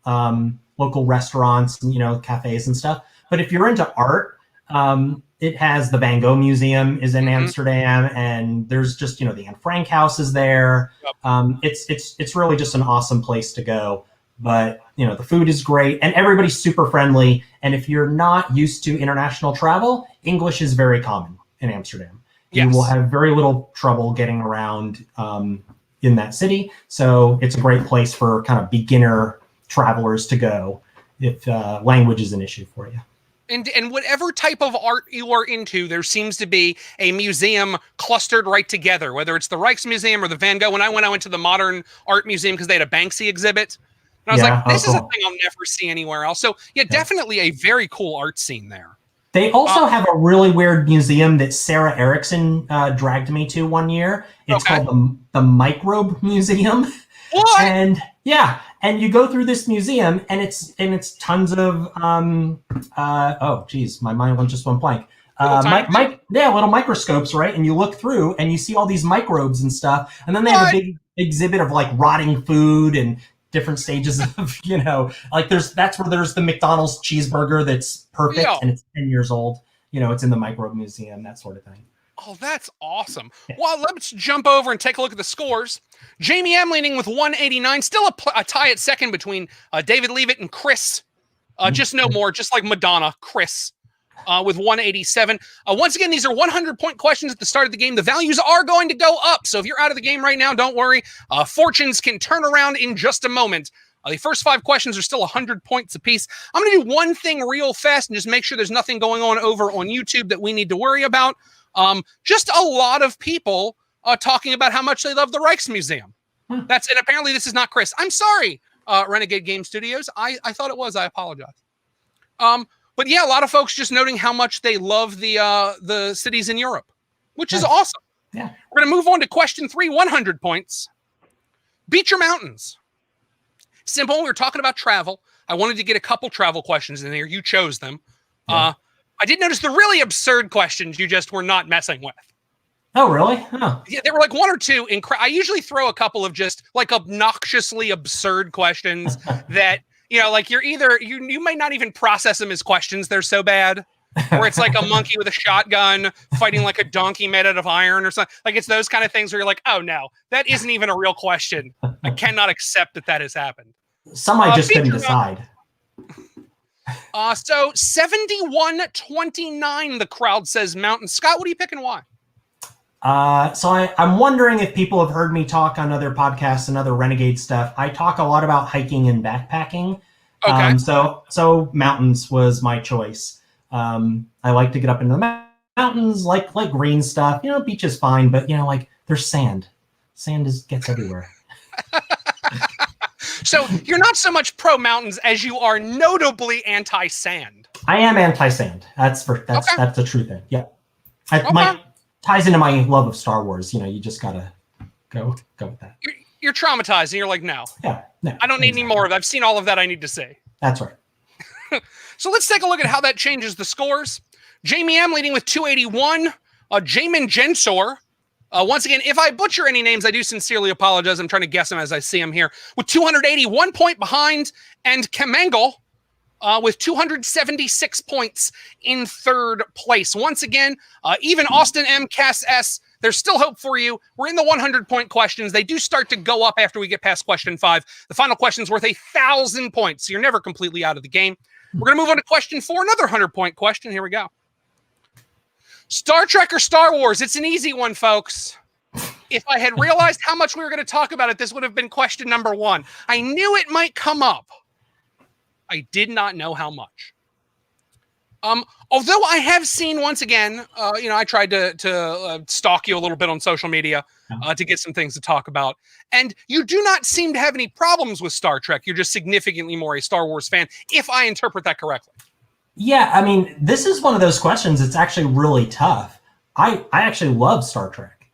restaurants, and, cafes and stuff. But if you're into art, it has the Van Gogh Museum is in
Mhm.
Amsterdam, and there's just, the Anne Frank house is there.
Yep.
It's really just an awesome place to go. But the food is great, and everybody's super friendly. And if you're not used to international travel, English is very common in Amsterdam. You will
Yes.
have very little trouble getting around in that city. So it's a great place for kind of beginner travelers to go if language is an issue for you.
And whatever type of art you are into, there seems to be a museum clustered right together, whether it's the Rijksmuseum or the Van Gogh. When I went to the Modern Art Museum because they had a Banksy exhibit. And I was like, this is a thing I'll never see anywhere else. So, yeah, definitely a very cool art scene there.
They also have a really weird museum that Sarah Erickson dragged me to one year. It's called the Microbe Museum.
What?
And and you go through this museum, and it's tons of oh geez, my mind just went blank. Little microscopes, right? And you look through, and you see all these microbes and stuff. And then they have a big exhibit of like rotting food and different stages of like that's where there's the McDonald's cheeseburger that's perfect and it's 10 years old. It's in the Microbe Museum, that sort of thing.
Oh, that's awesome. Yeah. Well, let's jump over and take a look at the scores. Jamie M leading with 189. Still a tie at second between David Leavitt and Chris. Just no more, just like Madonna, Chris with 187. Once again, these are 100-point questions at the start of the game. The values are going to go up. So if you're out of the game right now, don't worry. Fortunes can turn around in just a moment. The first 5 questions are still 100 points apiece. I'm going to do one thing real fast and just make sure there's nothing going on over on YouTube that we need to worry about. Just a lot of people talking about how much they love the Rijksmuseum. And apparently this is not Chris. I'm sorry, Renegade Game Studios. I thought it was. I apologize. But yeah, a lot of folks just noting how much they love the cities in Europe, which is awesome.
Yeah.
We're going to move on to question 3, 100 points. Beach or mountains? Simple. We were talking about travel. I wanted to get a couple travel questions in there. You chose them. Yeah. I did notice the really absurd questions you just were not messing with.
Oh, really? Oh.
Yeah, there were like 1 or 2. I usually throw a couple of just like obnoxiously absurd questions that, like you may not even process them as questions. They're so bad. Or it's like a monkey with a shotgun fighting like a donkey made out of iron or something. Like it's those kind of things where you're like, oh no, that isn't even a real question. I cannot accept that has happened.
Some I just couldn't decide.
So 71-29, the crowd says mountain. Scott, what are you picking? Why?
So I'm wondering if people have heard me talk on other podcasts and other Renegade stuff. I talk a lot about hiking and backpacking.
Okay.
So mountains was my choice. I like to get up into the mountains, like green stuff. Beach is fine, but like there's sand. Sand gets everywhere.
So you're not so much pro mountains as you are notably anti-sand.
I am anti-sand. That's the true thing. Yeah. Ties into my love of Star Wars. You just gotta go with that.
You're traumatized, and you're like, no.
Yeah. No.
I don't need any more of that. I've seen all of that I need to see.
That's right.
So let's take a look at how that changes the scores. Jamie M leading with 281. Jamin Jensor. Once again, if I butcher any names, I do sincerely apologize. I'm trying to guess them as I see them here. With 280, 1 point behind. And Kamangal with 276 points in 3rd place. Once again, even Austin M, Cass S, there's still hope for you. We're in the 100-point questions. They do start to go up after we get past question 5. The final question is worth 1,000 points, so you're never completely out of the game. We're going to move on to question 4, another 100-point question. Here we go. Star Trek or Star Wars? It's an easy one, folks. If I had realized how much we were going to talk about it, this would have been question number 1. I knew it might come up. I did not know how much. Although I have seen, once again, I tried to stalk you a little bit on social media to get some things to talk about. And you do not seem to have any problems with Star Trek. You're just significantly more a Star Wars fan, if I interpret that correctly.
Yeah, I mean, this is one of those questions that's actually really tough. I actually love Star Trek.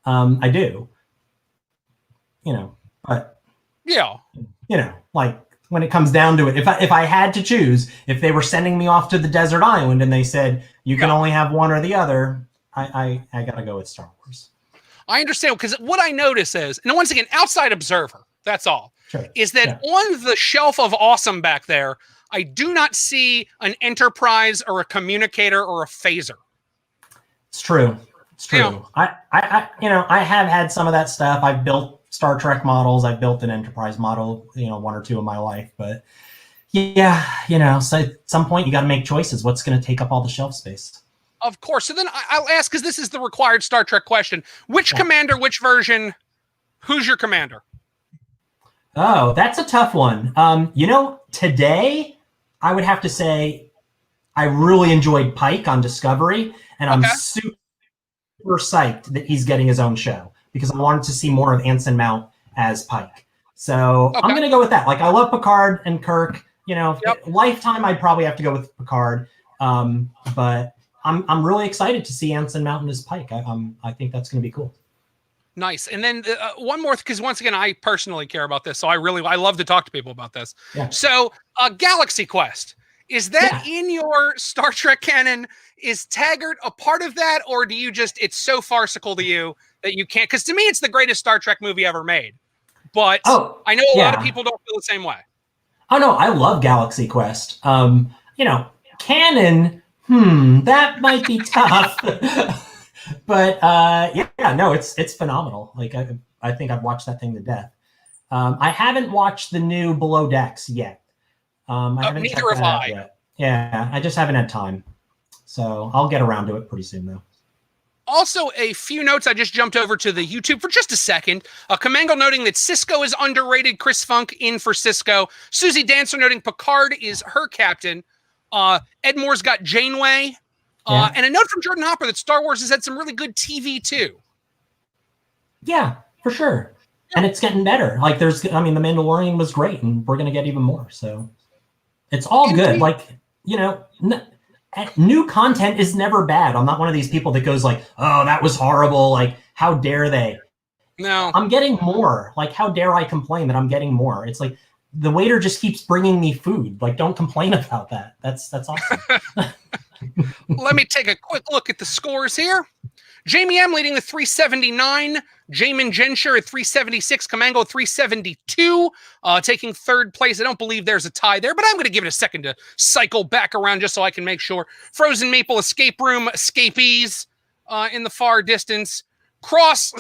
I do. But...
Yeah.
Like... when it comes down to it, if I had to choose, if they were sending me off to the desert island and they said you can only have one or the other, I gotta go with Star Wars.
I understand, because what I notice is, and once again, outside observer, that's all, is that on the shelf of awesome back there, I do not see an Enterprise or a communicator or a phaser.
It's true. It's true.
Yeah.
I have had some of that stuff. I've built Star Trek models. I've built an Enterprise model, one or two in my life. But yeah, so at some point you got to make choices. What's going to take up all the shelf space?
Of course. So then I'll ask, because this is the required Star Trek question. Which commander, which version, who's your commander?
Oh, that's a tough one. Today I would have to say I really enjoyed Pike on Discovery, and I'm super psyched that he's getting his own show because I wanted to see more of Anson Mount as Pike. So I'm going to go with that. Like, I love Picard and Kirk. Lifetime, I'd probably have to go with Picard. But I'm really excited to see Anson Mount as Pike. I think that's going to be cool.
Nice. And then one more, because once again, I personally care about this, so I love to talk to people about this.
Yeah.
So, Galaxy Quest, is that in your Star Trek canon? Is Taggart a part of that, or do you it's so farcical to you that you can't? Because to me, it's the greatest Star Trek movie ever made. But I know a lot of people don't feel the same way.
Oh no, I love Galaxy Quest. Canon, that might be tough. But it's phenomenal. Like, I think I've watched that thing to death. I haven't watched the new Below Decks yet. I haven't
neither have I.
Yet. Yeah, I just haven't had time. So I'll get around to it pretty soon, though.
Also, a few notes. I just jumped over to the YouTube for just a second. Kamango noting that Cisco is underrated. Chris Funk in for Cisco. Susie Dancer noting Picard is her captain. Ed Moore's got Janeway. And a note from Jordan Hopper that Star Wars has had some really good TV too. Yeah,
for sure. And it's getting better. Like, The Mandalorian was great, and we're going to get even more. So it's all good. Like, new content is never bad. I'm not one of these people that goes like, oh, that was horrible. Like, how dare they?
No.
I'm getting more. Like, how dare I complain that I'm getting more? It's like the waiter just keeps bringing me food. Like, don't complain about that. That's awesome.
Let me take a quick look at the scores here. Jamie M leading with 379. Jamin Genscher at 376. Kamango 372. Taking third place. I don't believe there's a tie there, but I'm going to give it a second to cycle back around just so I can make sure. Frozen Maple Escape Room escapees in the far distance. Cross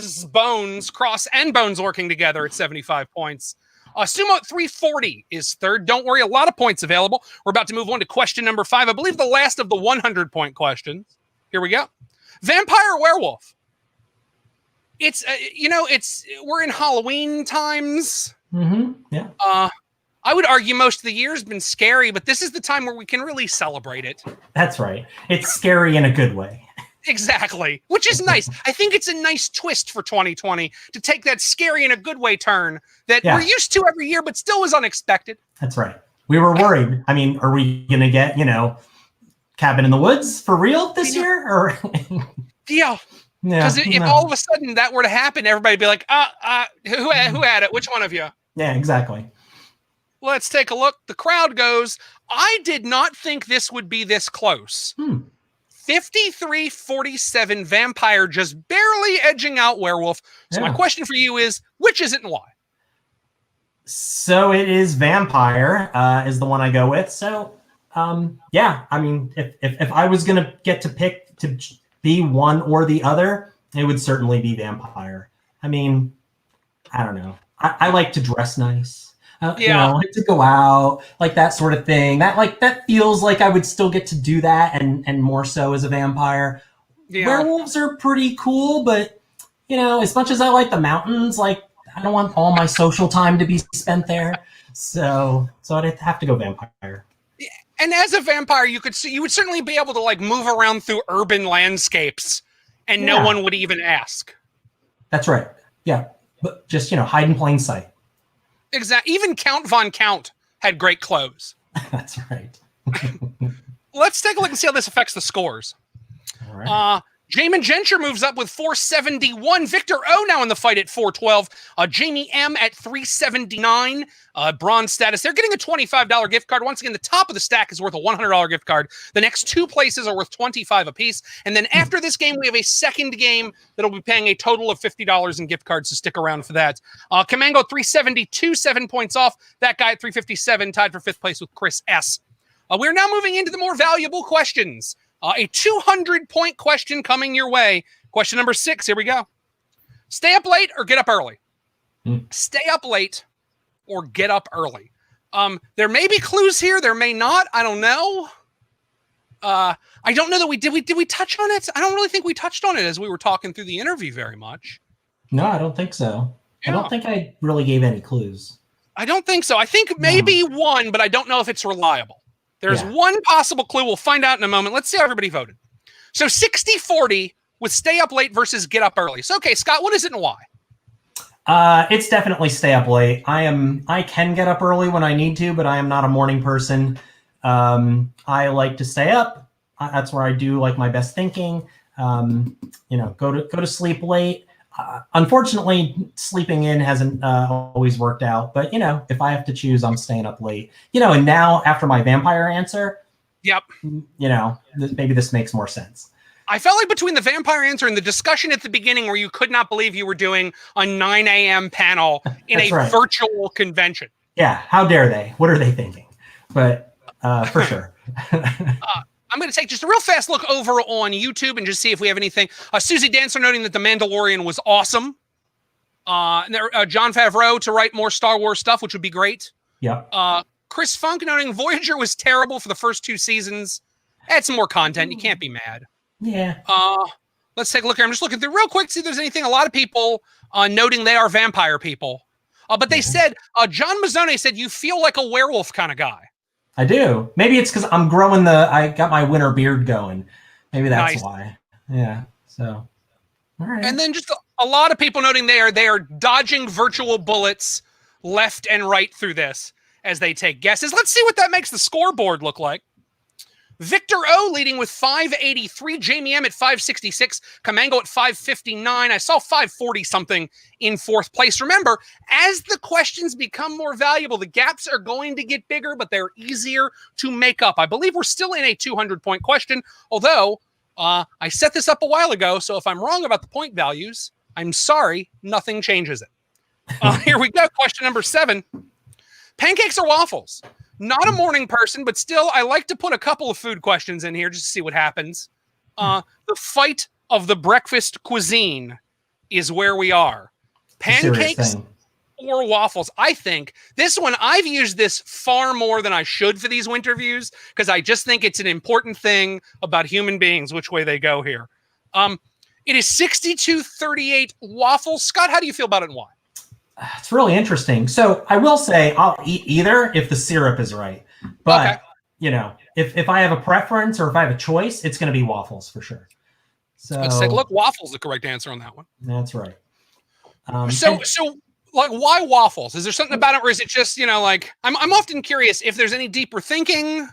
and Bones working together at 75 points. Sumo at 340 is third. Don't worry, a lot of points available. We're about to move on to question number 5. I believe the last of the 100-point questions. Here we go. Vampire Werewolf. It's, we're in Halloween times.
Mm-hmm. Yeah.
I would argue most of the year has been scary, but this is the time where we can really celebrate it.
That's right. It's scary in a good way.
Exactly, which is nice. I think it's a nice twist for 2020 to take that scary in a good way turn that we're used to every year, but still was unexpected.
That's right. We were worried. I mean, are we going to get, Cabin in the Woods for real this year? Or
yeah. Because if all of a sudden that were to happen, everybody'd be like, who had it? Which one of you?
Yeah, exactly.
Let's take a look. The crowd goes, I did not think this would be this close. 53-47 Vampire, just barely edging out Werewolf. So my question for you is, which is it and why?
So it is Vampire is the one I go with. So, I mean, if I was going to get to pick to be one or the other, it would certainly be Vampire. I mean, I don't know. I like to dress nice. I like to go out, like that sort of thing. That feels like I would still get to do that, and more so as a vampire. Yeah. Werewolves are pretty cool, but as much as I like the mountains, like I don't want all my social time to be spent there. So I'd have to go vampire.
And as a vampire, you would certainly be able to like move around through urban landscapes, and no one would even ask.
That's right. Yeah, but just hide in plain sight.
Exactly. Even Count Von Count had great clothes.
That's right.
Let's take a look and see how this affects the scores.
All right.
Jamin Genscher moves up with 471. Victor O now in the fight at 412. Jamie M at 379. Bronze status. They're getting a $25 gift card. Once again, the top of the stack is worth a $100 gift card. The next two places are worth $25 apiece. And then after this game, we have a second game that'll be paying a total of $50 in gift cards, so stick around for that. Kamango 372, 7 points off. That guy at 357, tied for fifth place with Chris S. We're now moving into the more valuable questions. A 200-point question coming your way. Question number 6. Here we go. Stay up late or get up early? Stay up late or get up early. There may be clues here. There may not. I don't know. I don't know that we did we touch on it? I don't really think we touched on it as we were talking through the interview very much.
No, I don't think so.
Yeah.
I don't think I really gave any clues.
I don't think so. I think maybe one, but I don't know if it's reliable. There's one possible clue. We'll find out in a moment. Let's see how everybody voted. So 60-40 with stay up late versus get up early. So, okay, Scott, what is it and why?
It's definitely stay up late. I can get up early when I need to, but I am not a morning person. I like to stay up. That's where I do like my best thinking. Go to sleep late. Unfortunately, sleeping in hasn't always worked out. But if I have to choose, I'm staying up late. And now after my vampire answer,
yep.
Maybe this makes more sense.
I felt like between the vampire answer and the discussion at the beginning where you could not believe you were doing a 9 a.m. panel in a virtual convention.
Yeah, how dare they? What are they thinking? But for sure.
I'm going to take just a real fast look over on YouTube and just see if we have anything. Susie Dancer noting that The Mandalorian was awesome. Jon Favreau to write more Star Wars stuff, which would be great.
Yeah.
Chris Funk noting Voyager was terrible for the first 2 seasons. Add some more content. You can't be mad.
Yeah.
Let's take a look here. I'm just looking through real quick to see if there's anything. A lot of people noting they are vampire people. But they said, John Mazzone said, you feel like a werewolf kind of guy.
I do. Maybe it's because I'm growing I got my winter beard going. Maybe that's why. Yeah. So, all right.
And then just a lot of people noting they are dodging virtual bullets left and right through this as they take guesses. Let's see what that makes the scoreboard look like. Victor O leading with 583, Jamie M at 566, Kamango at 559. I saw 540 something in 4th place. Remember, as the questions become more valuable, the gaps are going to get bigger, but they're easier to make up. I believe we're still in a 200-point question, although I set this up a while ago, so if I'm wrong about the point values, I'm sorry, nothing changes it. Here we go, question number 7. Pancakes or waffles? Not a morning person, but still, I like to put a couple of food questions in here just to see what happens. The fight of the breakfast cuisine is where we are. Pancakes or waffles? I think this one, I've used this far more than I should for these winterviews because I just think it's an important thing about human beings, which way they go here. It is 62-38 waffles. Scott, how do you feel about it and why?
It's really interesting. So I will say I'll eat either if the syrup is right. But, if I have a preference or if I have a choice, it's going to be waffles for sure. So
let's take a look. Waffles the correct answer on that one.
That's right.
So like, why waffles? Is there something about it, or is it just, I'm often curious if there's any deeper thinking,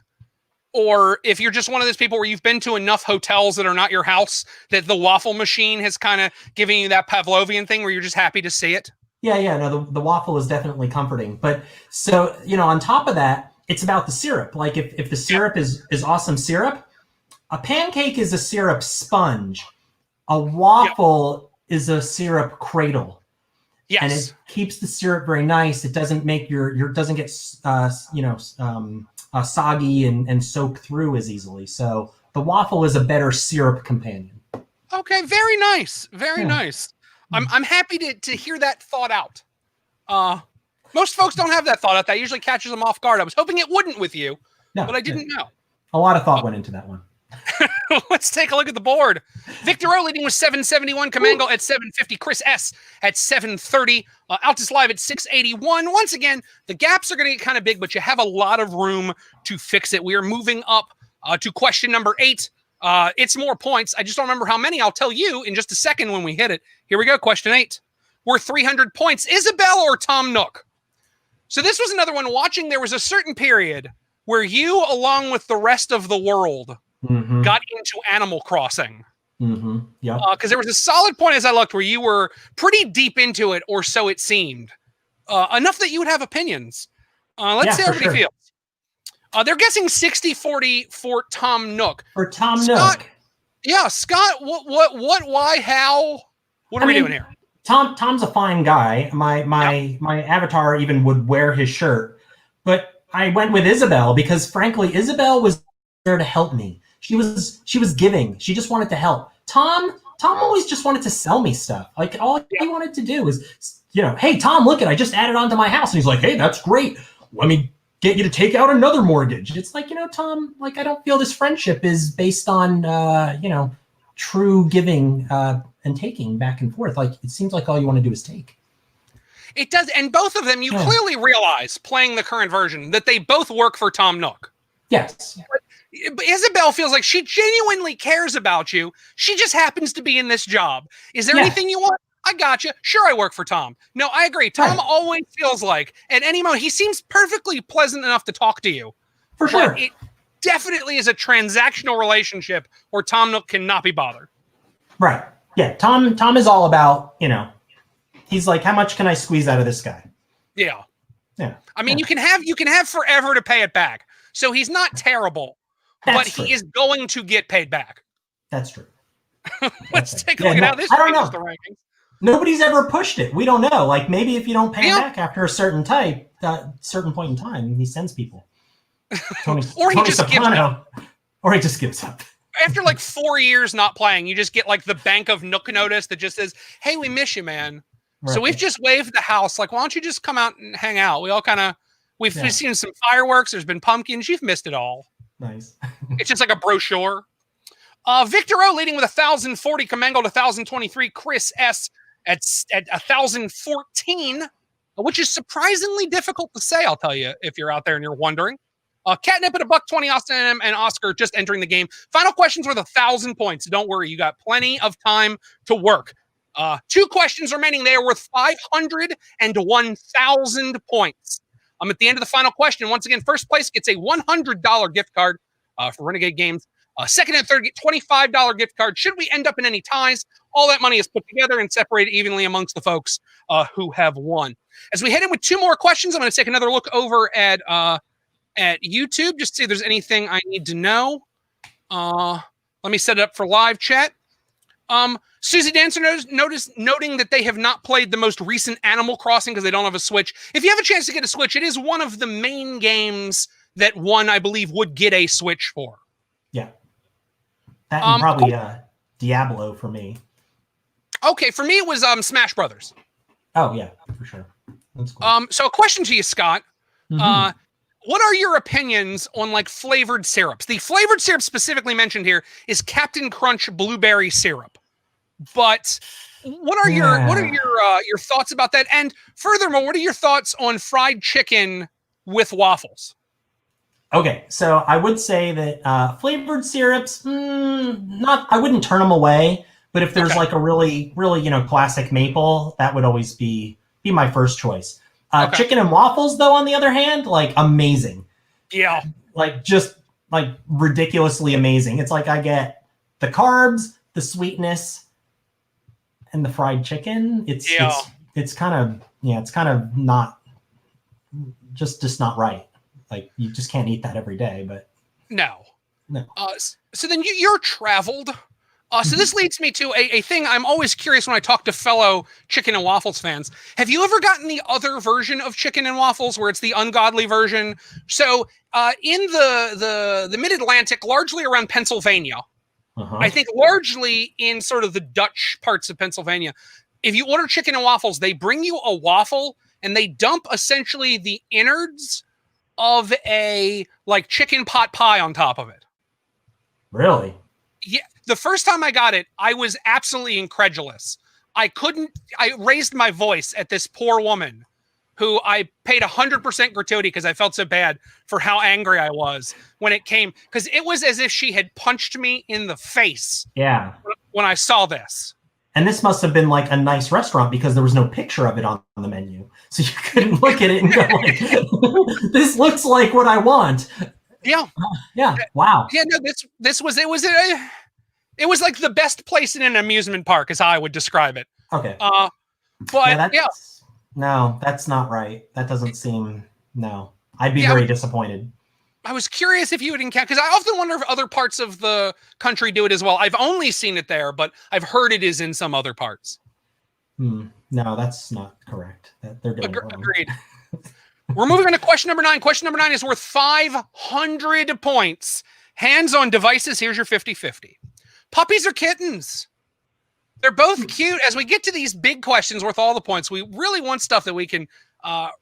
or if you're just one of those people where you've been to enough hotels that are not your house that the waffle machine has kind of given you that Pavlovian thing where you're just happy to see it.
Yeah, no, the waffle is definitely comforting. But so, on top of that, it's about the syrup. Like if the syrup is awesome syrup, a pancake is a syrup sponge. A waffle is a syrup cradle.
Yes.
And it keeps the syrup very nice. It doesn't make doesn't get, soggy and soak through as easily. So the waffle is a better syrup companion.
Okay, very nice. Very nice. I'm happy to hear that thought out. Most folks don't have that thought out. That usually catches them off guard. I was hoping it wouldn't with you, but I didn't know.
A lot of thought went into that one.
Let's take a look at the board. Victor O leading with 771, Kamango at 750, Chris S at 730, Altus Live at 681. Once again, the gaps are going to get kind of big, but you have a lot of room to fix it. We are moving up to question number 8. It's more points. I just don't remember how many. I'll tell you in just a second when we hit it. Here we go. Question 8. Worth 300 points. Isabel or Tom Nook? So this was another one watching. There was a certain period where you, along with the rest of the world, got into Animal Crossing.
Yeah.
Because there was a solid point as I looked where you were pretty deep into it, or so it seemed. Enough that you would have opinions. Let's see how everybody feels. They're guessing 60-40 for Tom Nook.
For Tom
Scott,
Nook.
Yeah, Scott, what, why, how? What are we doing here?
Tom's a fine guy. My avatar even would wear his shirt. But I went with Isabel because, frankly, Isabel was there to help me. She was giving. She just wanted to help. Tom always just wanted to sell me stuff. Like all he wanted to do was, hey, Tom, look I just added onto my house. And he's like, hey, that's great. Let me get you to take out another mortgage. It's like, Tom, like I don't feel this friendship is based on, true giving and taking back and forth. Like it seems like all you want to do is take.
It does, and both of them, you clearly realize, playing the current version, that they both work for Tom Nook.
Yes.
But Isabel feels like she genuinely cares about you. She just happens to be in this job. Is there anything you want? I got you. Sure, I work for Tom. No, I agree. Tom always feels like, at any moment, he seems perfectly pleasant enough to talk to you.
For sure.
But it definitely is a transactional relationship where Tom Nook cannot be bothered.
Right. Yeah. Tom is all about, he's like, how much can I squeeze out of this guy?
Yeah.
Yeah.
I mean, you can have forever to pay it back. So he's not terrible, but he is going to get paid back.
That's true.
Let's take a look at how this changes the rankings.
Nobody's ever pushed it. We don't know. Like maybe if you don't pay him back after a certain point in time, he sends people.
Or he just gives up.
Or he just gives up.
After like 4 years not playing, you just get like the Bank of Nook notice that just says, hey, we miss you, man. Right. So we've just waved the house. Like, why don't you just come out and hang out? We all kind of, we've seen some fireworks. There's been pumpkins. You've missed it all.
Nice.
It's just like a brochure. Victor O leading with 1,040. Kamengo to 1,023. Chris S at 1,014, which is surprisingly difficult to say, I'll tell you, if you're out there and you're wondering. Catnip at $120. Austin and Oscar just entering the game. Final questions worth 1,000 points. Don't worry, you got plenty of time to work. 2 questions remaining. They are worth 500 and 1,000 points. At the end of the final question, once again, first place gets a $100 gift card for Renegade Games. Second and third get $25 gift card. Should we end up in any ties, all that money is put together and separated evenly amongst the folks who have won. As we head in with 2 more questions, I'm going to take another look over at YouTube just to see if there's anything I need to know. Let me set it up for live chat. Susie Dancer noting that they have not played the most recent Animal Crossing because they don't have a Switch. If you have a chance to get a Switch, it is one of the main games that one, I believe, would get a Switch for.
Yeah. That and probably Diablo for me.
Okay, for me it was Smash Brothers.
Oh, yeah, for sure. That's cool.
So a question to you, Scott.
Mm-hmm.
What are your opinions on like flavored syrups? The flavored syrup specifically mentioned here is Captain Crunch blueberry syrup. But what are your thoughts about that? And furthermore, what are your thoughts on fried chicken with waffles?
Okay, so I would say that flavored syrups, I wouldn't turn them away. But if there's like a really, really, classic maple, that would always be my first choice. Chicken and waffles, though, on the other hand, like amazing.
Yeah.
Like just like ridiculously amazing. It's like I get the carbs, the sweetness, and the fried chicken. It's kind of not just not right. Like you just can't eat that every day. But
no. So then you're traveled. So this leads me to a thing I'm always curious when I talk to fellow chicken and waffles fans. Have you ever gotten the other version of chicken and waffles where it's the ungodly version? So in the mid-Atlantic, largely around Pennsylvania, I think largely in sort of the Dutch parts of Pennsylvania, if you order chicken and waffles, they bring you a waffle and they dump essentially the innards of a like chicken pot pie on top of it.
Really?
Yeah. The first time I got it, I was absolutely incredulous. I raised my voice at this poor woman who I paid 100% gratuity because I felt so bad for how angry I was when it came. Because it was as if she had punched me in the face.
Yeah.
When I saw this.
And this must have been like a nice restaurant because there was no picture of it on the menu. So you couldn't look at it and go like, this looks like what I want.
Yeah.
Yeah. Wow.
Yeah, no, it was like the best place in an amusement park, is how I would describe it.
Okay.
But
no, that's not right. That doesn't seem. No, I'd be very disappointed.
I was curious if you would encounter, because I often wonder if other parts of the country do it as well. I've only seen it there, but I've heard it is in some other parts.
No, that's not correct. They're doing it wrong.
Agreed. We're moving on to question number 9. Question number 9 is worth 500 points. Hands on devices, here's your 50-50. Puppies or kittens? They're both cute. As we get to these big questions worth all the points, we really want stuff that we can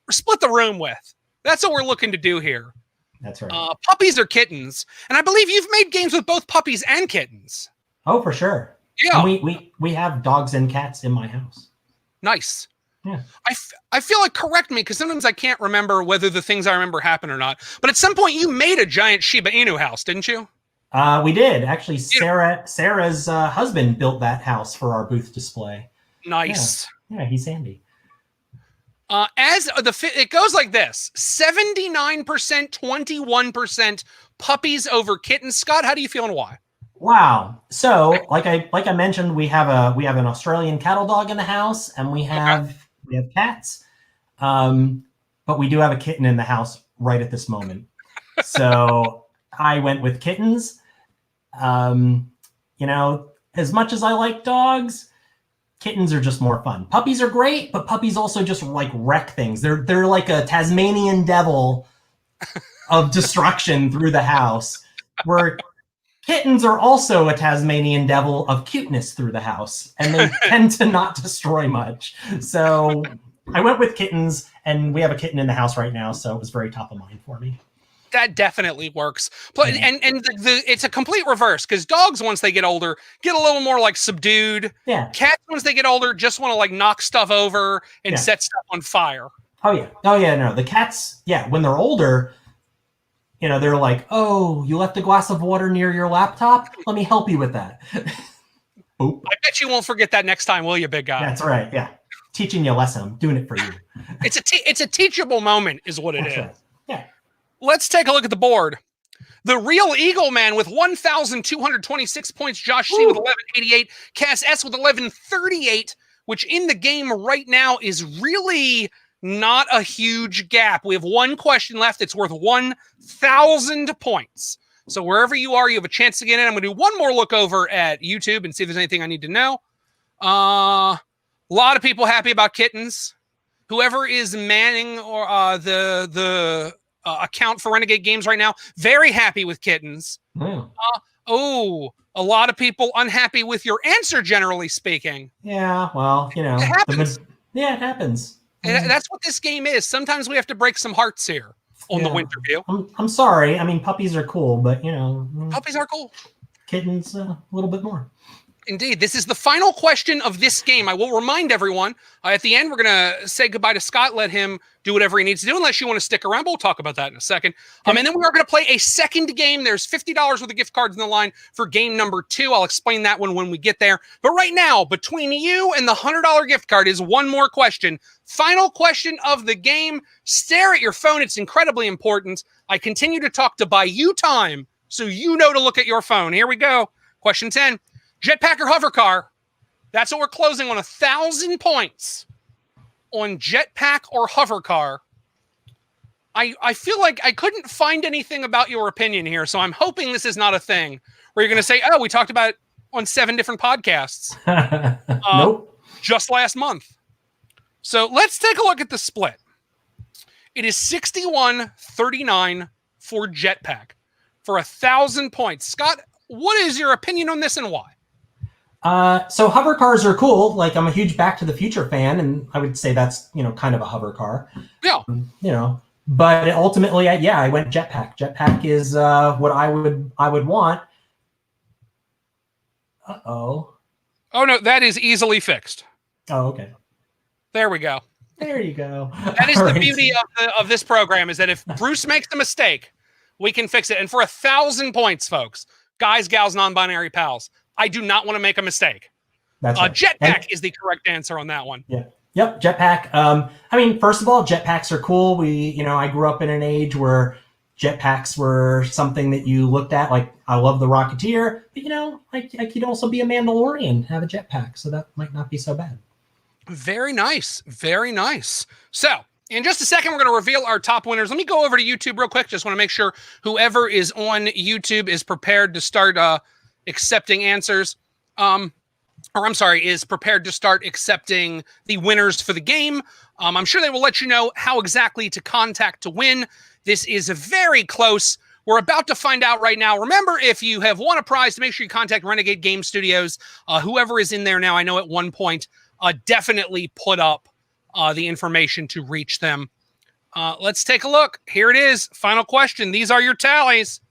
split the room with. That's what we're looking to do here.
That's right.
Puppies or kittens? And I believe you've made games with both puppies and kittens.
Oh, for sure.
Yeah.
And we have dogs and cats in my house.
Nice.
Yeah.
I feel like, correct me, because sometimes I can't remember whether the things I remember happen or not. But at some point you made a giant Shiba Inu house, didn't you?
We did. Actually, Sarah's husband built that house for our booth display.
Nice.
Yeah, he's handy.
It goes like this: 79%, 21% puppies over kittens. Scott, how do you feel and why?
Wow. So, like I mentioned, we have an Australian cattle dog in the house, and we have cats. But we do have a kitten in the house right at this moment. So I went with kittens. As much as I like dogs, kittens are just more fun. Puppies are great, but puppies also just like wreck things. They're like a Tasmanian devil of destruction through the house, where kittens are also a Tasmanian devil of cuteness through the house, and they tend to not destroy much. So I went with kittens, and we have a kitten in the house right now, so it was very top of mind for me.
That definitely works. And it's a complete reverse, because dogs, once they get older, get a little more like subdued.
Yeah.
Cats, once they get older, just want to like knock stuff over and set stuff on fire.
Oh yeah. No, the cats, when they're older, they're like, oh, you left a glass of water near your laptop? Let me help you with that. Oop.
I bet you won't forget that next time, will you, big guy?
That's right. Yeah. Teaching you a lesson. I'm doing it for you.
It's a teachable moment is what it is.
Right. Yeah.
Let's take a look at the board. The Real Eagle Man with 1,226 points. Josh C with 1,188. Cass S with 1,138, which in the game right now is really not a huge gap. We have one question left. It's worth 1,000 points. So wherever you are, you have a chance to get in. I'm going to do one more look over at YouTube and see if there's anything I need to know. A lot of people happy about kittens. Whoever is manning or the account for Renegade Games right now, very happy with kittens.
Wow.
A lot of people unhappy with your answer, generally speaking.
Yeah, well,
it happens.
It happens.
And that's what this game is. Sometimes we have to break some hearts here on the Winter View.
I'm sorry. I mean, puppies are cool, but
puppies are cool.
Kittens a little bit more.
Indeed. This is the final question of this game. I will remind everyone, at the end, we're going to say goodbye to Scott, let him do whatever he needs to do, unless you want to stick around. But we'll talk about that in a second. And then we are going to play a second game. There's $50 worth of gift cards in the line for game number 2. I'll explain that one when we get there. But right now, between you and the $100 gift card is one more question. Final question of the game. Stare at your phone. It's incredibly important. I continue to talk to buy you time, so you know to look at your phone. Here we go. Question 10. Jetpack or hover car? That's what we're closing on, 1,000 points on jetpack or hover car. I feel like I couldn't find anything about your opinion here, so I'm hoping this is not a thing where you're going to say, oh, we talked about it on 7 different podcasts.
Nope.
Just last month. So let's take a look at the split. It is 61-39 for jetpack for 1,000 points. Scott, what is your opinion on this and why?
So hover cars are cool. Like, I'm a huge Back to the Future fan, and I would say that's, kind of a hover car.
Yeah.
But ultimately, I went jetpack. Jetpack is what I would want. Uh-oh.
Oh, no, that is easily fixed.
Oh, okay.
There we go.
There you go.
That is the beauty of this program, is that if Bruce makes a mistake, we can fix it. And for 1,000 points, folks, guys, gals, non-binary pals, I do not want to make a mistake.
That's right.
Jetpack is the correct answer on that one.
Yeah. Yep. Jetpack. First of all, jetpacks are cool. I grew up in an age where jetpacks were something that you looked at. Like, I love the Rocketeer, but I could also be a Mandalorian, have a jetpack. So that might not be so bad.
Very nice. Very nice. So in just a second, we're going to reveal our top winners. Let me go over to YouTube real quick. Just want to make sure whoever is on YouTube is prepared to start accepting answers. Is prepared to start accepting the winners for the game. I'm sure they will let you know how exactly to contact to win. This is very close. We're about to find out right now. Remember, if you have won a prize, to make sure you contact Renegade Game Studios. Whoever is in there now, I know at one point, definitely put up the information to reach them. Let's take a look. Here it is. Final question. These are your tallies.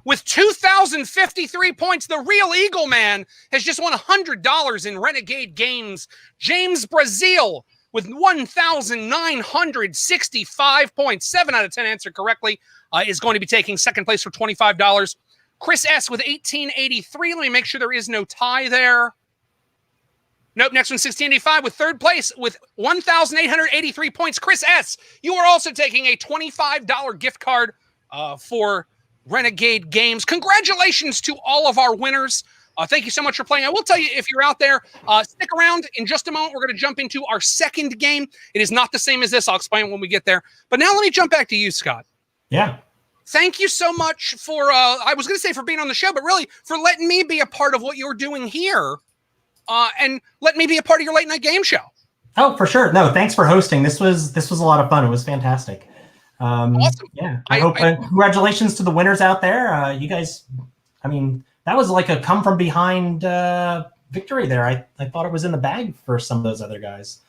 With 2,053 points, the real Eagle Man has just won $100 in Renegade Games. James Brazil with 1,965 points. 7 out of 10 answered correctly. Is going to be taking second place for $25. Chris S. with 1,883. Let me make sure there is no tie there. Nope, next one, 1,685 with third place with 1,883 points. Chris S., you are also taking a $25 gift card for Renegade Games. Congratulations to all of our winners. Thank you so much for playing. I will tell you, if you're out there, stick around. In just a moment, we're going to jump into our second game. It is not the same as this. I'll explain when we get there. But now let me jump back to you, Scott.
Yeah.
Thank you so much for, I was going to say for being on the show, but really for letting me be a part of what you're doing here and let me be a part of your late night game show.
Oh, for sure. No, thanks for hosting. This was a lot of fun. It was fantastic.
Awesome.
Yeah. I hope congratulations to the winners out there. You guys, I mean, that was like a come from behind victory there. I thought it was in the bag for some of those other guys.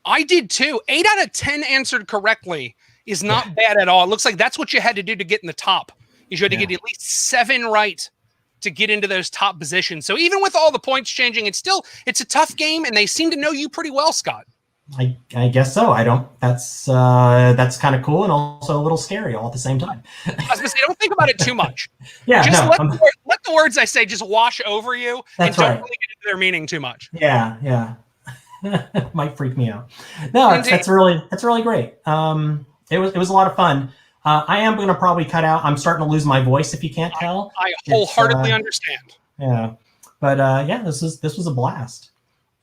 I did too. 8 out of 10 answered correctly is not bad at all. It looks like that's what you had to do to get in the top. You had to get at least 7 right to get into those top positions. So even with all the points changing, it's a tough game, and they seem to know you pretty well, Scott.
I guess so. That's kind of cool and also a little scary all at the same time.
I was going to say, don't think about it too much.
Yeah,
just let the words I say just wash over you, and don't really get into their meaning too much.
Yeah. Might freak me out. No, that's really great. It was a lot of fun. I am going to probably cut out. I'm starting to lose my voice, if you can't tell.
I wholeheartedly understand.
Yeah, but this was a blast.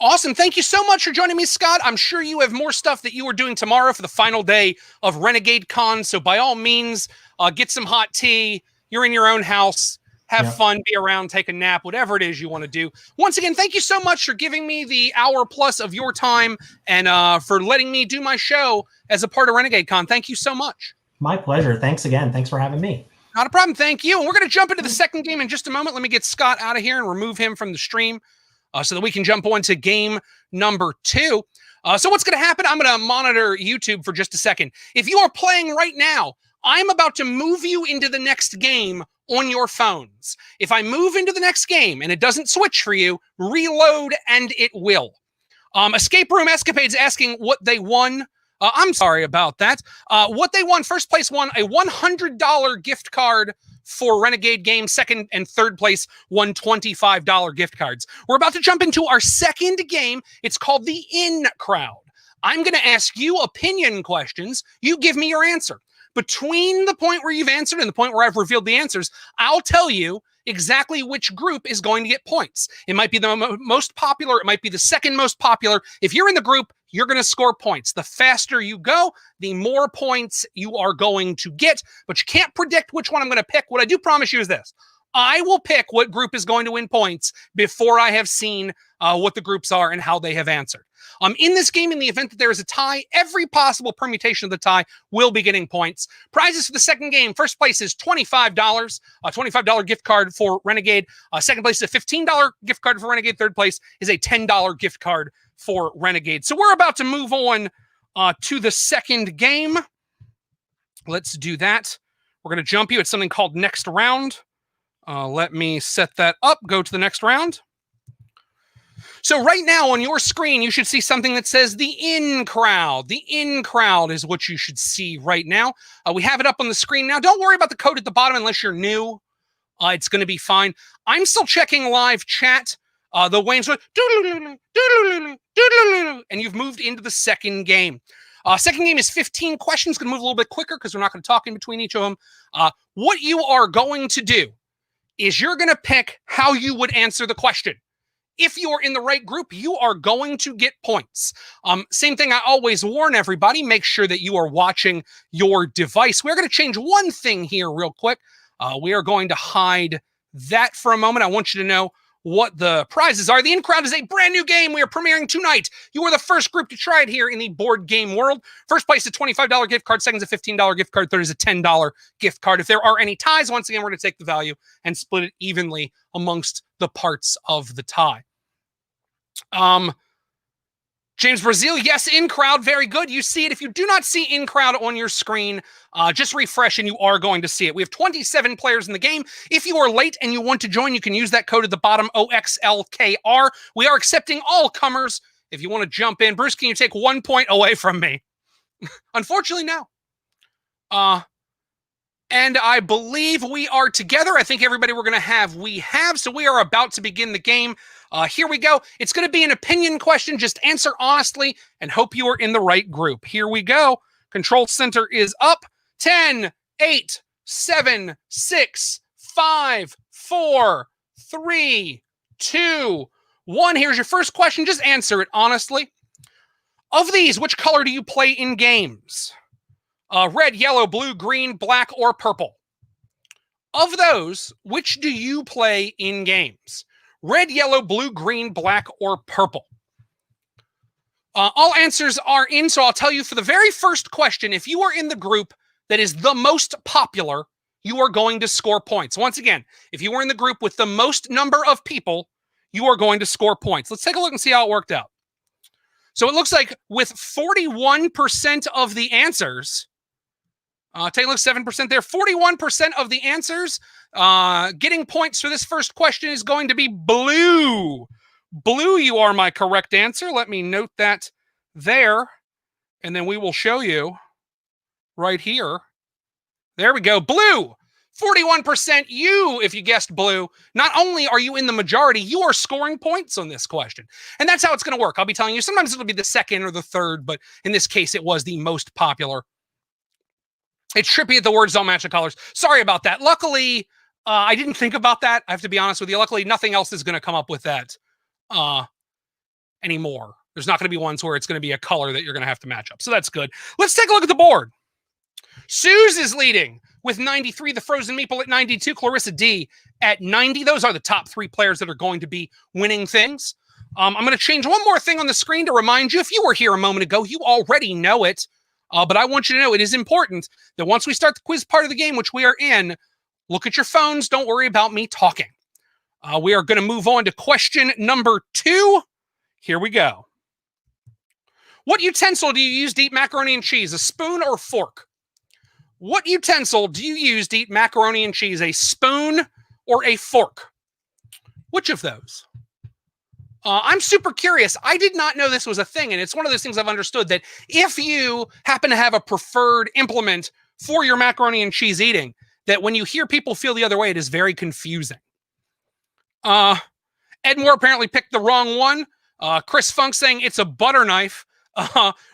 Awesome. Thank you so much for joining me, Scott. I'm sure you have more stuff that you are doing tomorrow for the final day of Renegade Con. So by all means, get some hot tea. You're in your own house. Have fun, be around, take a nap, whatever it is you want to do. Once again, thank you so much for giving me the hour plus of your time and for letting me do my show as a part of Renegade Con. Thank you so much.
My pleasure. Thanks again. Thanks for having me.
Not a problem. Thank you. And we're going to jump into the second game in just a moment. Let me get Scott out of here and remove him from the stream so that we can jump on to game number 2. So what's going to happen? I'm going to monitor YouTube for just a second. If you are playing right now, I'm about to move you into the next game on your phones. If I move into the next game and it doesn't switch for you, reload and it will. Escape Room Escapades asking what they won. I'm sorry about that. What they won, first place won a $100 gift card for Renegade Games. Second and third place won $25 gift cards. We're about to jump into our second game. It's called the In Crowd. I'm going to ask you opinion questions. You give me your answer. Between the point where you've answered and the point where I've revealed the answers, I'll tell you exactly which group is going to get points. It might be the most popular. It might be the second most popular. If you're in the group, you're going to score points. The faster you go, the more points you are going to get. But you can't predict which one I'm going to pick. What I do promise you is this. I will pick what group is going to win points before I have seen what the groups are and how they have answered. In this game, in the event that there is a tie, every possible permutation of the tie will be getting points. Prizes for the second game. First place is $25, a $25 gift card for Renegade. Second place is a $15 gift card for Renegade. Third place is a $10 gift card for Renegade. So we're about to move on to the second game. Let's do that. We're going to jump you. It's something called Next Round. Let me set that up. Go to the next round. So right now on your screen, you should see something that says the In Crowd. The In Crowd is what you should see right now. We have it up on the screen now. Don't worry about the code at the bottom unless you're new. It's going to be fine. I'm still checking live chat. The Wayne's like, and you've moved into the second game. Second game is 15 questions. Going to move a little bit quicker because we're not going to talk in between each of them. What you are going to do is you're going to pick how you would answer the question. If you're in the right group, you are going to get points. Same thing I always warn everybody, make sure that you are watching your device. We're going to change one thing here real quick. We are going to hide that for a moment. I want you to know what the prizes are. The In Crowd is a brand new game we are premiering tonight. You are the first group to try it here in the board game world. First place, a $25 gift card. Second is a $15 gift card. Third is a $10 gift card. If there are any ties, once again, we're going to take the value and split it evenly amongst the parts of the tie. James Brazil, yes, In Crowd, very good. You see it. If you do not see In Crowd on your screen, just refresh and you are going to see it. We have 27 players in the game. If you are late and you want to join, you can use that code at the bottom, OXLKR. We are accepting all comers. If you want to jump in, Bruce, can you take 1 point away from me? Unfortunately, no. And I believe we are together. I think everybody we're going to have, we have. So we are about to begin the game. Here we go. It's going to be an opinion question. Just answer honestly and hope you are in the right group. Here we go. Control center is up. 10, 8, 7, 6, 5, 4, 3, 2, 1. Here's your first question. Just answer it honestly. Of these, which color do you play in games? Red, yellow, blue, green, black, or purple? Of those, which do you play in games? Red, yellow, blue, green, black, or purple? All answers are in, so I'll tell you for the very first question, if you are in the group that is the most popular, you are going to score points. Once again, if you are in the group with the most number of people, you are going to score points. Let's take a look and see how it worked out. So it looks like with 41% of the answers, take a look, 7% there. 41% of the answers getting points for this first question is going to be blue. Blue, you are my correct answer. Let me note that there, and then we will show you right here. There we go. Blue. 41% you, if you guessed blue. Not only are you in the majority, you are scoring points on this question. And that's how it's going to work. I'll be telling you, sometimes it'll be the second or the third, but in this case, it was the most popular. It's trippy that the words don't match the colors. Sorry about that. Luckily, I didn't think about that. I have to be honest with you. Luckily, nothing else is going to come up with that anymore. There's not going to be ones where it's going to be a color that you're going to have to match up. So that's good. Let's take a look at the board. Suze is leading with 93. The Frozen Meeple at 92. Clarissa D at 90. Those are the top three players that are going to be winning things. I'm going to change one more thing on the screen to remind you. If you were here a moment ago, you already know it. But I want you to know it is important that once we start the quiz part of the game, which we are in, look at your phones. Don't worry about me talking. We are going to move on to question number 2. Here we go. What utensil do you use to eat macaroni and cheese? A spoon or fork? What utensil do you use to eat macaroni and cheese? A spoon or a fork? Which of those? I'm super curious. I did not know this was a thing, and it's one of those things I've understood that if you happen to have a preferred implement for your macaroni and cheese eating, that when you hear people feel the other way, it is very confusing. Ed Moore apparently picked the wrong one. Chris Funk saying it's a butter knife.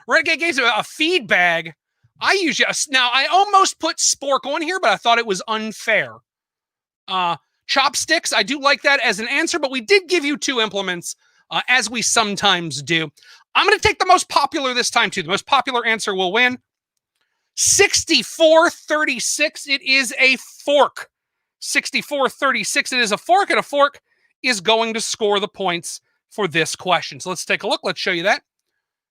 Renegade gave a feed bag. I use now. I almost put spork on here, but I thought it was unfair. Chopsticks, I do like that as an answer, but we did give you 2 implements, as we sometimes do. I'm going to take the most popular this time, too. The most popular answer will win. 64-36, it is a fork. 64-36, it is a fork, and a fork is going to score the points for this question. So let's take a look. Let's show you that.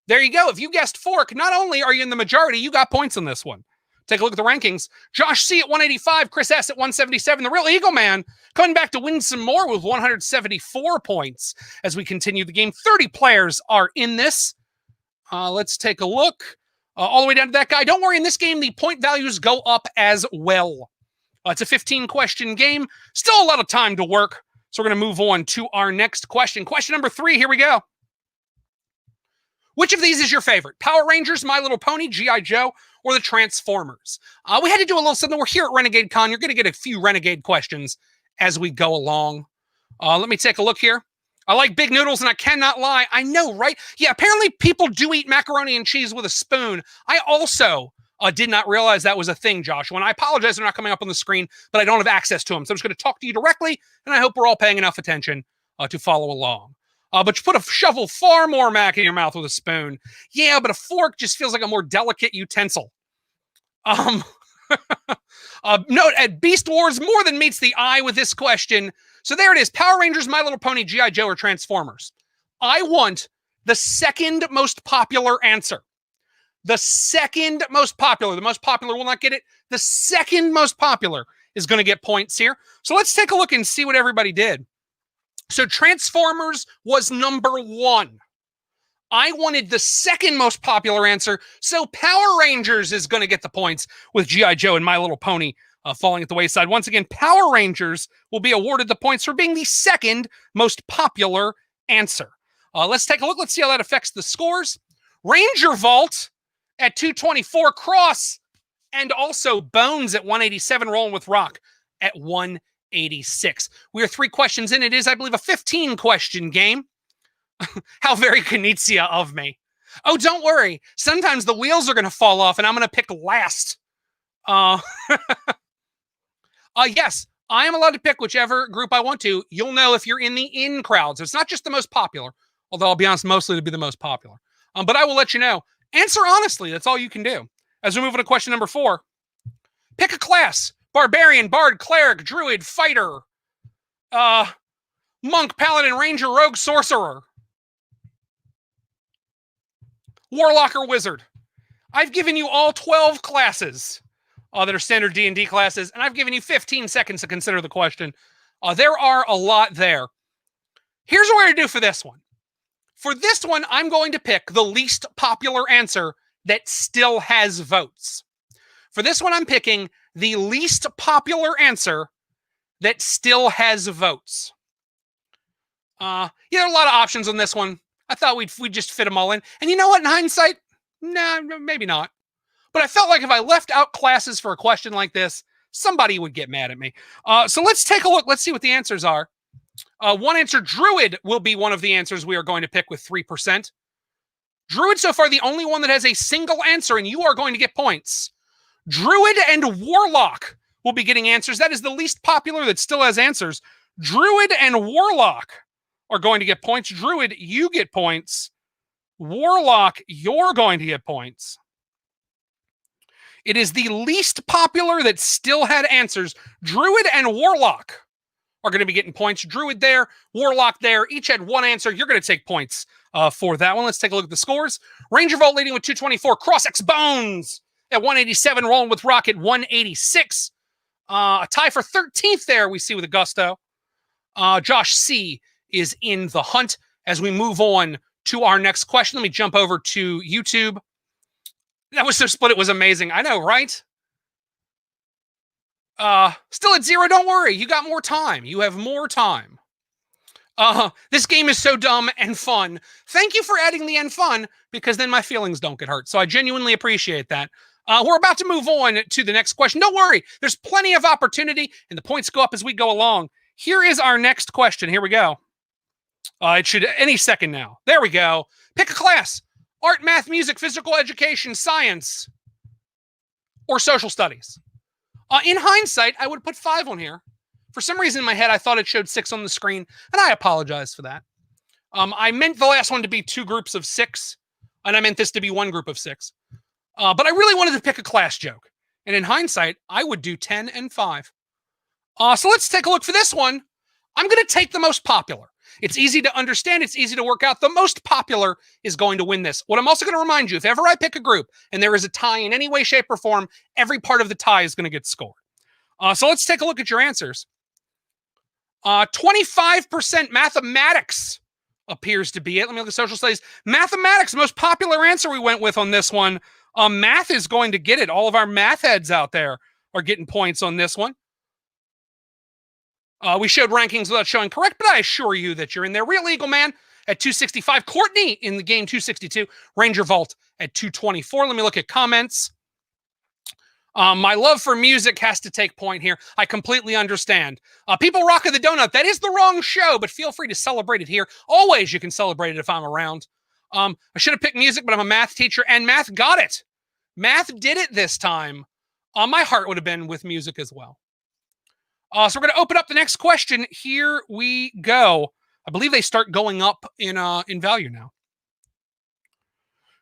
There you go. If you guessed fork, not only are you in the majority, you got points on this one. Take a look at the rankings. Josh C. at 185, Chris S. at 177. The Real Eagle Man coming back to win some more with 174 points as we continue the game. 30 players are in this. Let's take a look. All the way down to that guy. Don't worry, in this game, the point values go up as well. It's a 15-question game. Still a lot of time to work. So we're going to move on to our next question. Question number 3. Here we go. Which of these is your favorite? Power Rangers, My Little Pony, G.I. Joe, or the Transformers? We had to do a little something. We're here at Renegade Con. You're going to get a few Renegade questions as we go along. Let me take a look here. I like big noodles, and I cannot lie. I know, right? Yeah, apparently people do eat macaroni and cheese with a spoon. I also did not realize that was a thing, Joshua. And I apologize they're not coming up on the screen, but I don't have access to them. So I'm just going to talk to you directly, and I hope we're all paying enough attention to follow along. But you put a shovel far more mac in your mouth with a spoon. Yeah, but a fork just feels like a more delicate utensil. Note, at Beast Wars more than meets the eye with this question. So there it is. Power Rangers, My Little Pony, G.I. Joe, or Transformers. I want the second most popular answer. The second most popular. The most popular will not get it. The second most popular is going to get points here. So let's take a look and see what everybody did. So Transformers was number 1. I wanted the second most popular answer, so Power Rangers is going to get the points with G.I. Joe and My Little Pony falling at the wayside. Once again, Power Rangers will be awarded the points for being the second most popular answer. Let's take a look. Let's see how that affects the scores. Ranger Vault at 224, Cross, and also Bones at 187, rolling with Rock at 186. We are 3 questions in. It is, I believe, a 15-question game. How very Knizia of me. Oh, don't worry. Sometimes the wheels are going to fall off, and I'm going to pick last. Yes, I am allowed to pick whichever group I want to. You'll know if you're in the in crowd. So it's not just the most popular, although I'll be honest, mostly to be the most popular. But I will let you know. Answer honestly. That's all you can do. As we move on to question number 4. Pick a class. Barbarian, Bard, Cleric, Druid, Fighter, Monk, Paladin, Ranger, Rogue, Sorcerer, Warlock, or Wizard. I've given you all 12 classes that are standard D&D classes, and I've given you 15 seconds to consider the question. There are a lot there. Here's what we're going to do for this one. For this one, I'm going to pick the least popular answer that still has votes. For this one, I'm picking the least popular answer that still has votes. There are a lot of options on this one. I thought we'd just fit them all in. And you know what? In hindsight, nah, maybe not. But I felt like if I left out classes for a question like this, somebody would get mad at me. So let's take a look. Let's see what the answers are. One answer, Druid, will be one of the answers we are going to pick with 3%. Druid, so far, the only one that has a single answer, and you are going to get points. Druid and Warlock will be getting answers. That is the least popular that still has answers. Druid and Warlock are going to get points. Druid, you get points. Warlock, you're going to get points. It is the least popular that still had answers. Druid and Warlock are going to be getting points. Druid there, Warlock there. Each had one answer. You're going to take points for that one. Let's take a look at the scores. Ranger Vault leading with 224. Cross X Bones at 187, rolling with Rock at 186. A tie for 13th there we see with Augusto. Josh C. is in the hunt. As we move on to our next question, let me jump over to YouTube. That was so split. It was amazing. I know, right? Still at 0. Don't worry. You got more time. You have more time. This game is so dumb and fun. Thank you for adding the and fun, because then my feelings don't get hurt. So I genuinely appreciate that. We're about to move on to the next question. Don't worry. There's plenty of opportunity, and the points go up as we go along. Here is our next question. Here we go. It should any second now. There we go. Pick a class. Art, math, music, physical education, science, or social studies. In hindsight, I would put 5 on here. For some reason in my head, I thought it showed 6 on the screen, and I apologize for that. I meant the last one to be 2 groups of 6, and I meant this to be 1 group of 6. But I really wanted to pick a class joke. And in hindsight, I would do 10 and 5. So let's take a look for this one. I'm going to take the most popular. It's easy to understand. It's easy to work out. The most popular is going to win this. What I'm also going to remind you, if ever I pick a group and there is a tie in any way, shape, or form, every part of the tie is going to get scored. So let's take a look at your answers. 25% mathematics appears to be it. Let me look at social studies. Mathematics, most popular answer we went with on this one. Math is going to get it. All of our math heads out there are getting points on this one. We showed rankings without showing correct, but I assure you that you're in there. Real Eagle Man at 265. Courtney in the game 262. Ranger Vault at 224. Let me look at comments. My love for music has to take point here. I completely understand. People Rock of the Donut. That is the wrong show, but feel free to celebrate it here. Always you can celebrate it if I'm around. I should have picked music, but I'm a math teacher, and math got it. Math did it this time. My heart would have been with music as well. So we're going to open up the next question. Here we go. I believe they start going up in value now.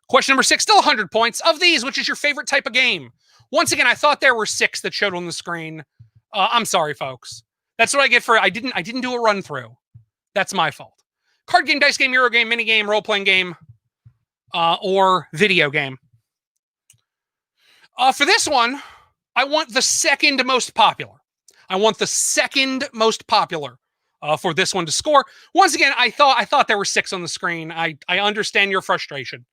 Question number 6, still 100 points. Of these, which is your favorite type of game? Once again, I thought there were 6 that showed on the screen. I'm sorry, folks. That's what I get for I didn't do a run through. That's my fault. Card game, dice game, Euro game, mini game, role playing game, or video game. For this one, I want the second most popular. I want the second most popular for this one to score. Once again, I thought there were 6 on the screen. I understand your frustration.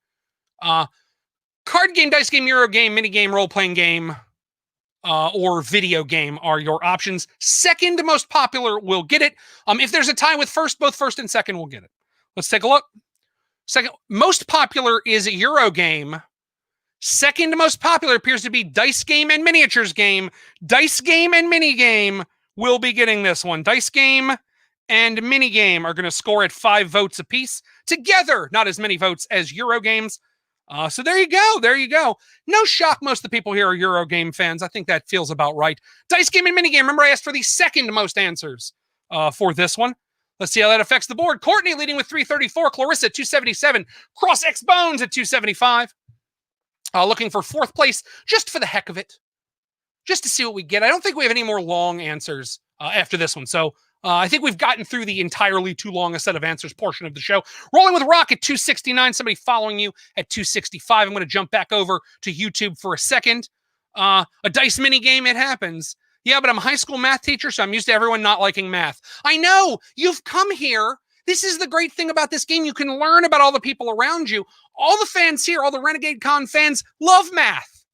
Card game, dice game, Euro game, mini game, role playing game, or video game are your options. Second most popular will get it. If there's a tie with both first and second will get it. Let's take a look. Second most popular is Euro game. Second most popular appears to be dice game and miniatures game. Dice game and mini game will be getting this one. Dice game and mini game are going to score at 5 votes apiece. Together, not as many votes as Euro games. So there you go. There you go. No shock. Most of the people here are Euro game fans. I think that feels about right. Dice game and mini game. Remember, I asked for the second most answers for this one. Let's see how that affects the board. Courtney leading with 334. Clarissa 277. Cross X Bones at 275. Looking for 4th place just for the heck of it. Just to see what we get. I don't think we have any more long answers after this one. So I think we've gotten through the entirely too long a set of answers portion of the show. Rolling with Rock at 269. Somebody following you at 265. I'm going to jump back over to YouTube for a second. A dice mini game, it happens. Yeah, but I'm a high school math teacher, so I'm used to everyone not liking math. I know. You've come here. This is the great thing about this game. You can learn about all the people around you. All the fans here, all the Renegade Con fans, love math.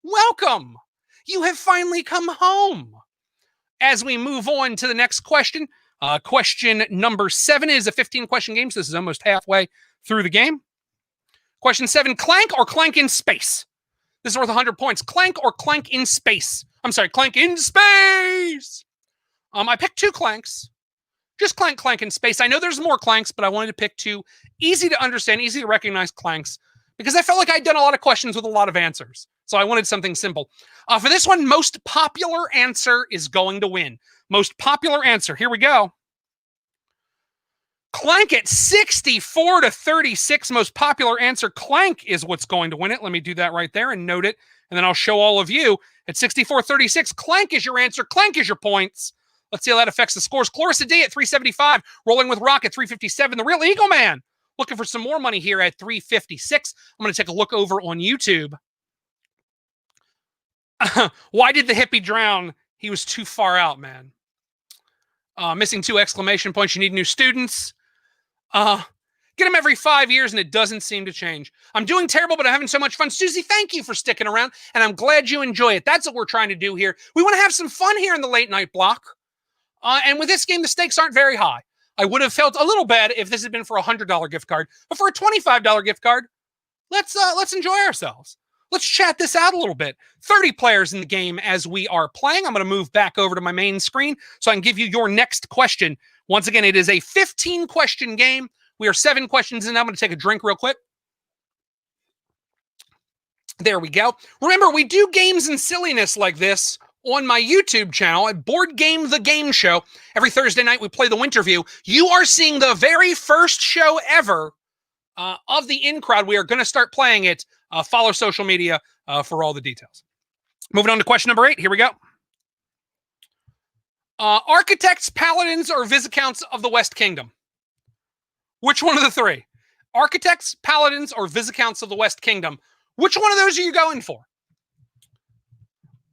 Welcome. You have finally come home. As we move on to the next question, question number 7 is a 15-question game, so this is almost halfway through the game. Question 7, Clank or Clank in Space? This is worth 100 points. Clank or Clank in Space? I'm sorry, Clank in Space! I picked 2 Clanks. Just Clank in Space. I know there's more Clanks, but I wanted to pick 2 easy to understand, easy to recognize Clanks, because I felt like I'd done a lot of questions with a lot of answers. So I wanted something simple. For this one, most popular answer is going to win. Most popular answer. Here we go. Clank at 64 to 36. Most popular answer. Clank is what's going to win it. Let me do that right there and note it. And then I'll show all of you. At 64-36, Clank is your answer. Clank is your points. Let's see how that affects the scores. Clarissa D at 375. Rolling with Rock at 357. The Real Eagle Man looking for some more money here at 356. I'm going to take a look over on YouTube. Why did the hippie drown? He was too far out, man. Missing 2 exclamation points. You need new students. Get them every 5 years, and it doesn't seem to change. I'm doing terrible, but I'm having so much fun. Susie, thank you for sticking around, and I'm glad you enjoy it. That's what we're trying to do here. We want to have some fun here in the late night block. And with this game, the stakes aren't very high. I would have felt a little bad if this had been for a $100 gift card, but for a $25 gift card, let's enjoy ourselves. Let's chat this out a little bit. 30 players in the game as we are playing. I'm going to move back over to my main screen so I can give you your next question. Once again, it is a 15-question game. We are 7 questions in. I'm going to take a drink real quick. There we go. Remember, we do games and silliness like this on my YouTube channel at Board Game the Game Show. Every Thursday night, we play the Winterview. You are seeing the very first show ever of the In Crowd. We are going to start playing it. Follow social media for all the details. Moving on to question number 8. Here we go. Architects, Paladins, or Viscounts of the West Kingdom? Which one of the 3? Architects, Paladins, or Viscounts of the West Kingdom? Which one of those are you going for?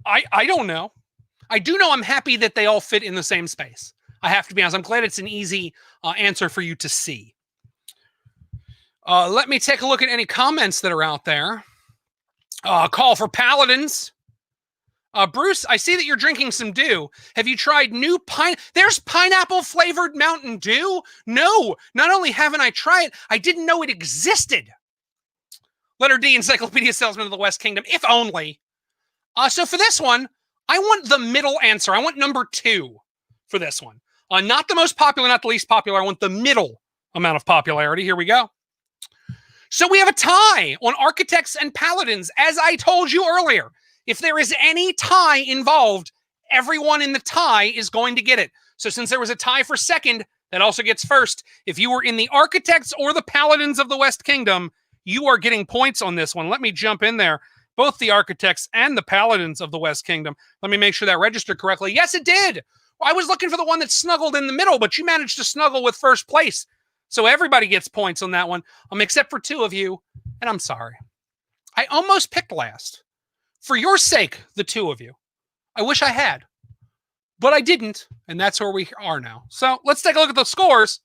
I don't know. I do know I'm happy that they all fit in the same space. I have to be honest. I'm glad it's an easy answer for you to see. Let me take a look at any comments that are out there. Call for Paladins. Bruce, I see that you're drinking some Dew. Have you tried new There's pineapple-flavored Mountain Dew? No, not only haven't I tried it, I didn't know it existed. Letter D, Encyclopedia Salesman of the West Kingdom, if only. So for this one, I want the middle answer. I want number 2 for this one. Not the most popular, not the least popular. I want the middle amount of popularity. Here we go. So we have a tie on Architects and Paladins. As I told you earlier, if there is any tie involved, everyone in the tie is going to get it. So since there was a tie for second, that also gets first. If you were in the Architects or the Paladins of the West Kingdom, you are getting points on this one. Let me jump in there. Both the Architects and the Paladins of the West Kingdom. Let me make sure that registered correctly. Yes, it did. Well, I was looking for the one that snuggled in the middle, but you managed to snuggle with first place. So everybody gets points on that one, except for 2 of you, and I'm sorry. I almost picked last. For your sake, the 2 of you. I wish I had, but I didn't, and that's where we are now. So let's take a look at the scores.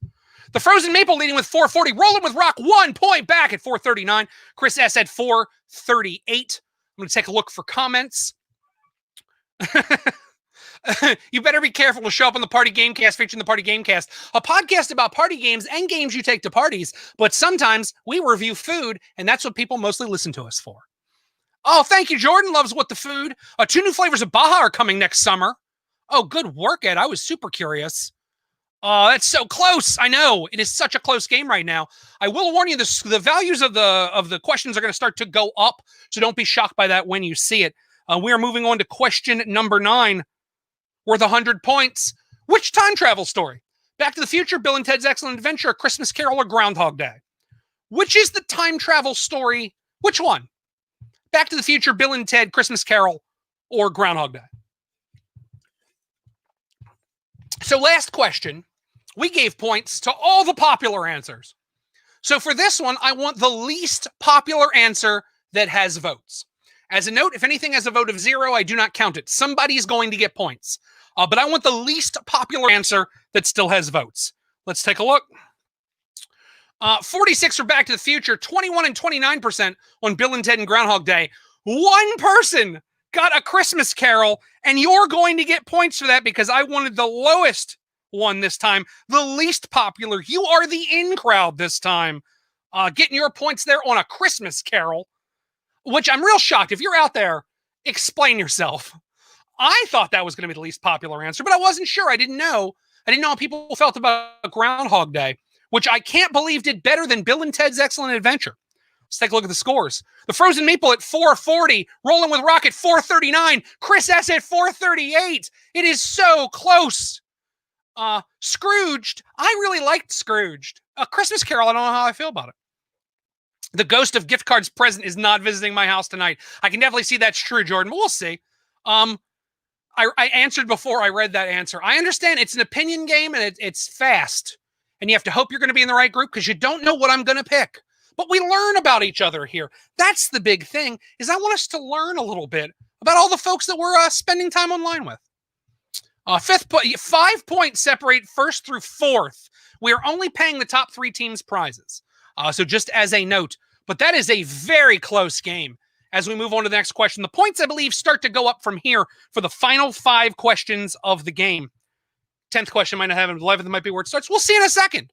The Frozen Maple leading with 440. Rolling with Rock 1 point back at 439. Chris S at 438. I'm going to take a look for comments. You better be careful to show up on the Party Gamecast, featuring the Party Gamecast, a podcast about party games and games you take to parties, but sometimes we review food, and that's what people mostly listen to us for. Oh, thank you, Jordan. Loves What the Food. 2 new flavors of Baja are coming next summer. Oh, good work, Ed. I was super curious. Oh, that's so close. I know. It is such a close game right now. I will warn you, the values of the questions are going to start to go up, so don't be shocked by that when you see it. We are moving on to question number 9. Worth 100 points. Which time travel story? Back to the Future, Bill and Ted's Excellent Adventure, A Christmas Carol, or Groundhog Day? Which is the time travel story? Which one? Back to the Future, Bill and Ted, Christmas Carol, or Groundhog Day? So last question, we gave points to all the popular answers. So for this one, I want the least popular answer that has votes. As a note, if anything has a vote of 0, I do not count it. Somebody's going to get points. But I want the least popular answer that still has votes. Let's take a look. 46 for Back to the Future, 21 and 29% on Bill and Ted and Groundhog Day. One person got A Christmas Carol, and you're going to get points for that because I wanted the lowest one this time, the least popular. You are the in crowd this time, getting your points there on A Christmas Carol, which I'm real shocked. If you're out there, explain yourself. I thought that was going to be the least popular answer, but I wasn't sure. I didn't know how people felt about Groundhog Day, which I can't believe did better than Bill and Ted's Excellent Adventure. Let's take a look at the scores. The Frozen Maple at 440, Rolling with Rock at 439, Chris S at 438. It is so close. Scrooged, I really liked Scrooged. A Christmas Carol, I don't know how I feel about it. The ghost of gift cards present is not visiting my house tonight. I can definitely see that's true, Jordan, but we'll see. I answered before I read that answer. I understand it's an opinion game and it's fast. And you have to hope you're going to be in the right group because you don't know what I'm going to pick. But we learn about each other here. That's the big thing, is I want us to learn a little bit about all the folks that we're spending time online with. 5 points separate first through fourth. We are only paying the top 3 teams prizes. So just as a note, but that is a very close game. As we move on to the next question, the points, I believe, start to go up from here for the final 5 questions of the game. 10th question might not have it. 11th might be where it starts. We'll see in a second.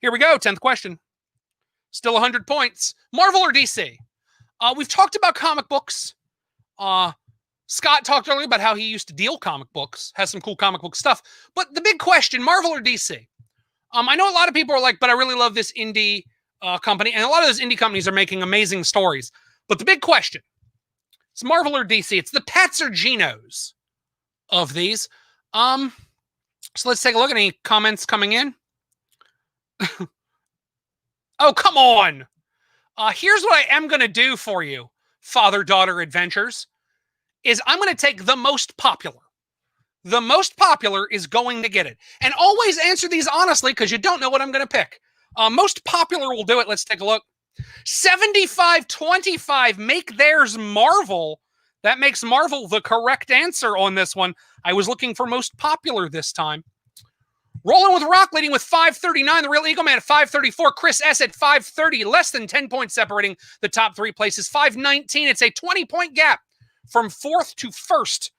Here we go. 10th question. Still 100 points. Marvel or DC? We've talked about comic books. Scott talked earlier about how he used to deal comic books. Has some cool comic book stuff. But the big question, Marvel or DC? I know a lot of people are like, but I really love this indie company. And a lot of those indie companies are making amazing stories. But the big question, it's Marvel or DC. It's the Pats or Genos of these. So let's take a look at any comments coming in. Oh, come on. Here's what I am going to do for you, father-daughter adventures, is I'm going to take the most popular. The most popular is going to get it. And always answer these honestly because you don't know what I'm going to pick. Most popular will do it. Let's take a look. 75-25, make theirs Marvel. That makes Marvel the correct answer on this one. I was looking for most popular this time. Rolling with Rock, leading with 539. The Real Eagle Man at 534. Chris S at 530. Less than 10 points separating the top 3 places. 519. It's a 20-point gap from 4th to 1st,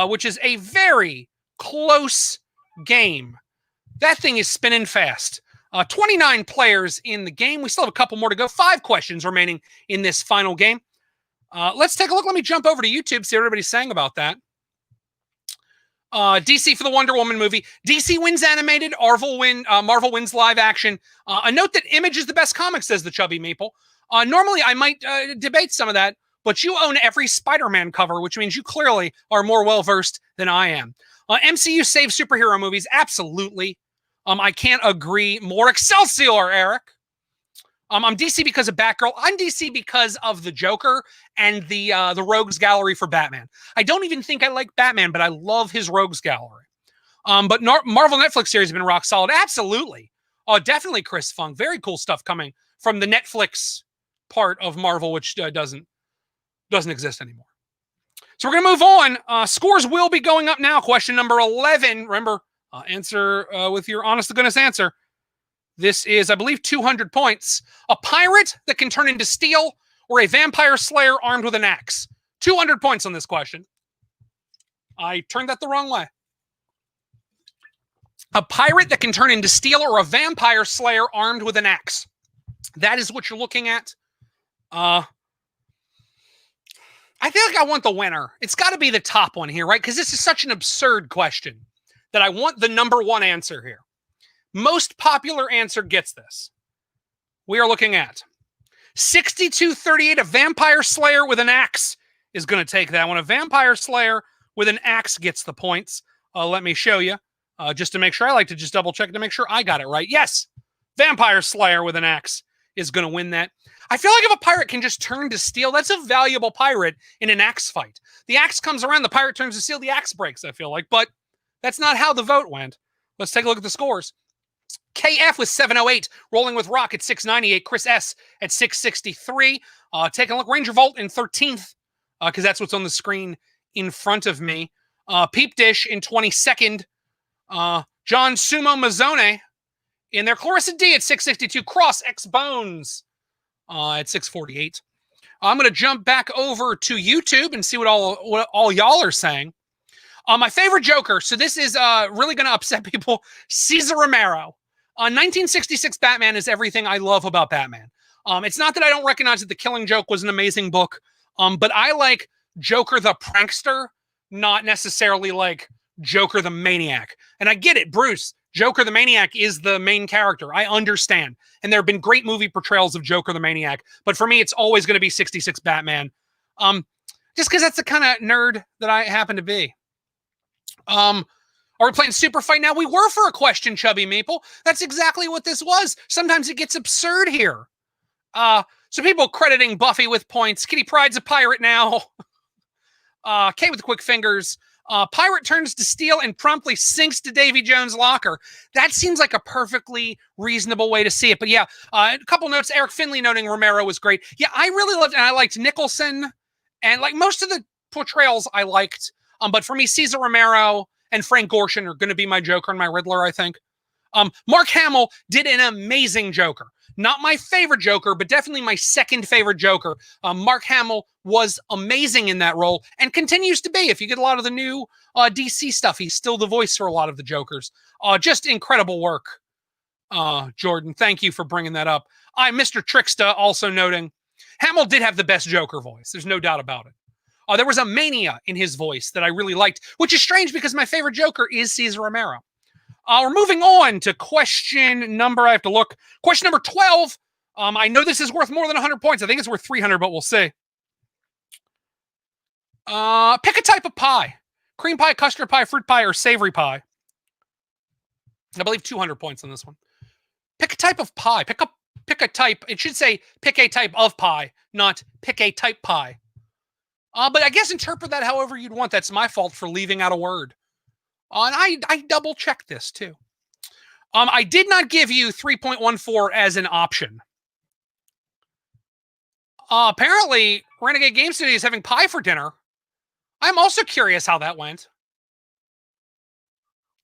which is a very close game. That thing is spinning fast. 29 players in the game. We still have a couple more to go. 5 questions remaining in this final game. Let's take a look. Let me jump over to YouTube, see what everybody's saying about that. DC for the Wonder Woman movie. DC wins animated. Marvel wins live action. A note that Image is the best comic, says the Chubby Maple. Normally, I might debate some of that, but you own every Spider-Man cover, which means you clearly are more well-versed than I am. MCU saves superhero movies. Absolutely. I can't agree more. Excelsior, Eric. I'm DC because of Batgirl. I'm DC because of the Joker and the Rogues Gallery for Batman. I don't even think I like Batman, but I love his Rogues Gallery. But Marvel Netflix series have been rock solid. Absolutely. Oh, definitely Chris Funk. Very cool stuff coming from the Netflix part of Marvel, which doesn't exist anymore. So we're going to move on. Scores will be going up now. Question number 11. Remember, answer with your honest-to-goodness answer. This is, I believe, 200 points. A pirate that can turn into steel or a vampire slayer armed with an axe. 200 points on this question. I turned that the wrong way. A pirate that can turn into steel or a vampire slayer armed with an axe. That is what you're looking at. I feel like I want the winner. It's got to be the top one here, right? Because this is such an absurd question that I want the number one answer here. Most popular answer gets this. We are looking at 62-38. A vampire slayer with an axe is going to take that one. A vampire slayer with an axe gets the points. Let me show you. Just to make sure. I like to just double check to make sure I got it right. Yes, vampire slayer with an axe is going to win that. I feel like if a pirate can just turn to steel, that's a valuable pirate in an axe fight. The axe comes around, the pirate turns to steel, the axe breaks, I feel like. But that's not how the vote went. Let's take a look at the scores. KF with 708, rolling with Rock at 698, Chris S at 663. Taking a look, Ranger Volt in 13th, because that's what's on the screen in front of me. Peep Dish in 22nd. John Sumo Mazzone in there. Clarissa D at 662. Cross X Bones at 648. I'm going to jump back over to YouTube and see what all y'all are saying. My favorite Joker. So this is really going to upset people. Cesar Romero. 1966 Batman is everything I love about Batman. It's not that I don't recognize that The Killing Joke was an amazing book, but I like Joker the prankster, not necessarily like Joker the maniac. And I get it, Bruce. Joker the Maniac is the main character. I understand. And there have been great movie portrayals of Joker the Maniac. But for me, it's always going to be 66 Batman. Just because that's the kind of nerd that I happen to be. Are we playing Super Fight now? We were for a question, Chubby Maple. That's exactly what this was. Sometimes it gets absurd here. So people crediting Buffy with points. Kitty Pryde's a pirate now. Kate with the quick fingers. Pirate turns to steel and promptly sinks to Davy Jones' locker. That seems like a perfectly reasonable way to see it. But yeah, a couple notes. Eric Finley noting Romero was great. Yeah, I really loved it. And I liked Nicholson. And like most of the portrayals I liked. But for me, Cesar Romero and Frank Gorshin are going to be my Joker and my Riddler, I think. Mark Hamill did an amazing Joker. Not my favorite Joker, but definitely my second favorite Joker. Mark Hamill was amazing in that role and continues to be. If you get a lot of the new DC stuff, he's still the voice for a lot of the Jokers. Just incredible work, Jordan. Thank you for bringing that up. Mr. Tricksta also noting Hamill did have the best Joker voice. There's no doubt about it. There was a mania in his voice that I really liked, which is strange because my favorite Joker is Cesar Romero. We're moving on to question number, I have to look. Question number 12. I know this is worth more than 100 points. I think it's worth 300, but we'll see. Pick a type of pie. Cream pie, custard pie, fruit pie, or savory pie. I believe 200 points on this one. Pick a type of pie. Pick a type. It should say pick a type of pie, not pick a type pie. But I guess interpret that however you'd want. That's my fault for leaving out a word. And I double checked this too. I did not give you 3.14 as an option. Apparently, Renegade Game Studio is having pie for dinner. I'm also curious how that went.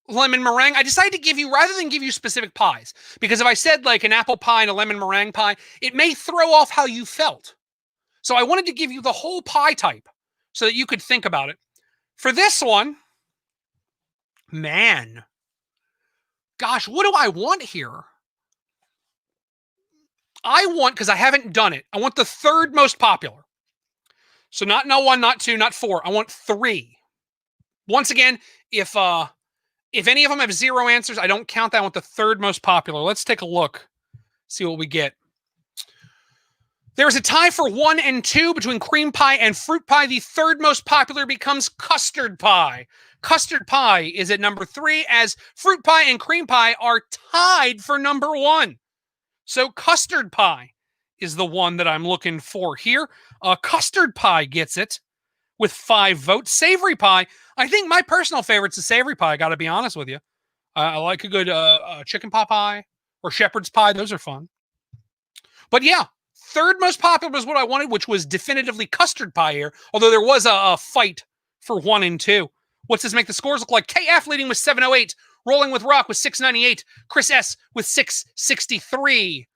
Lemon meringue. I decided to give you, rather than give you specific pies, because if I said like an apple pie and a lemon meringue pie, it may throw off how you felt. So I wanted to give you the whole pie type so that you could think about it. For this one, man, gosh, what do I want here? I want, because I haven't done it, I want the third most popular. So not no 1, not 2, not 4. I want 3. Once again, if any of them have 0 answers, I don't count that. I want the third most popular. Let's take a look, see what we get. There is a tie for 1 and 2 between cream pie and fruit pie. The third most popular becomes custard pie. Custard pie is at number 3, as fruit pie and cream pie are tied for number 1. So custard pie is the one that I'm looking for here. Custard pie gets it with 5 votes. Savory pie. I think my personal favorite's the savory pie. I got to be honest with you. I like a good chicken pot pie or shepherd's pie. Those are fun. But yeah, third most popular was what I wanted, which was definitively custard pie here. Although there was a fight for 1 and 2. What's this make the scores look like? KF leading with 708. Rolling with Rock with 698. Chris S with 663.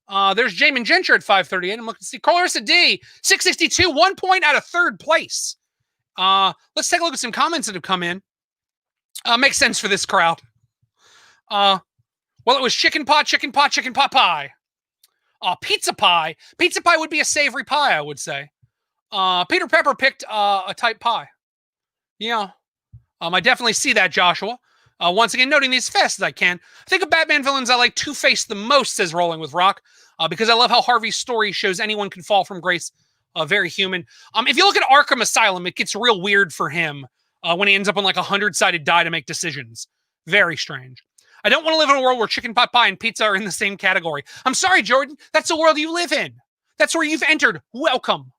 There's Jamin Genscher at 538. I'm looking to see Clarissa D, 662, 1 point out of third place. Let's take a look at some comments that have come in. Makes sense for this crowd. Well, it was chicken pot pie. Pizza pie. Pizza pie would be a savory pie, I would say. Peter Pepper picked a type pie. Yeah. I definitely see that, Joshua. Once again, noting these as fast as I can. I think of Batman villains I like Two-Face the most, says Rolling with Rock, because I love how Harvey's story shows anyone can fall from grace. Very human. If you look at Arkham Asylum, it gets real weird for him when he ends up on like a 100-sided die to make decisions. Very strange. I don't want to live in a world where chicken pot pie and pizza are in the same category. I'm sorry, Jordan. That's the world you live in. That's where you've entered. Welcome.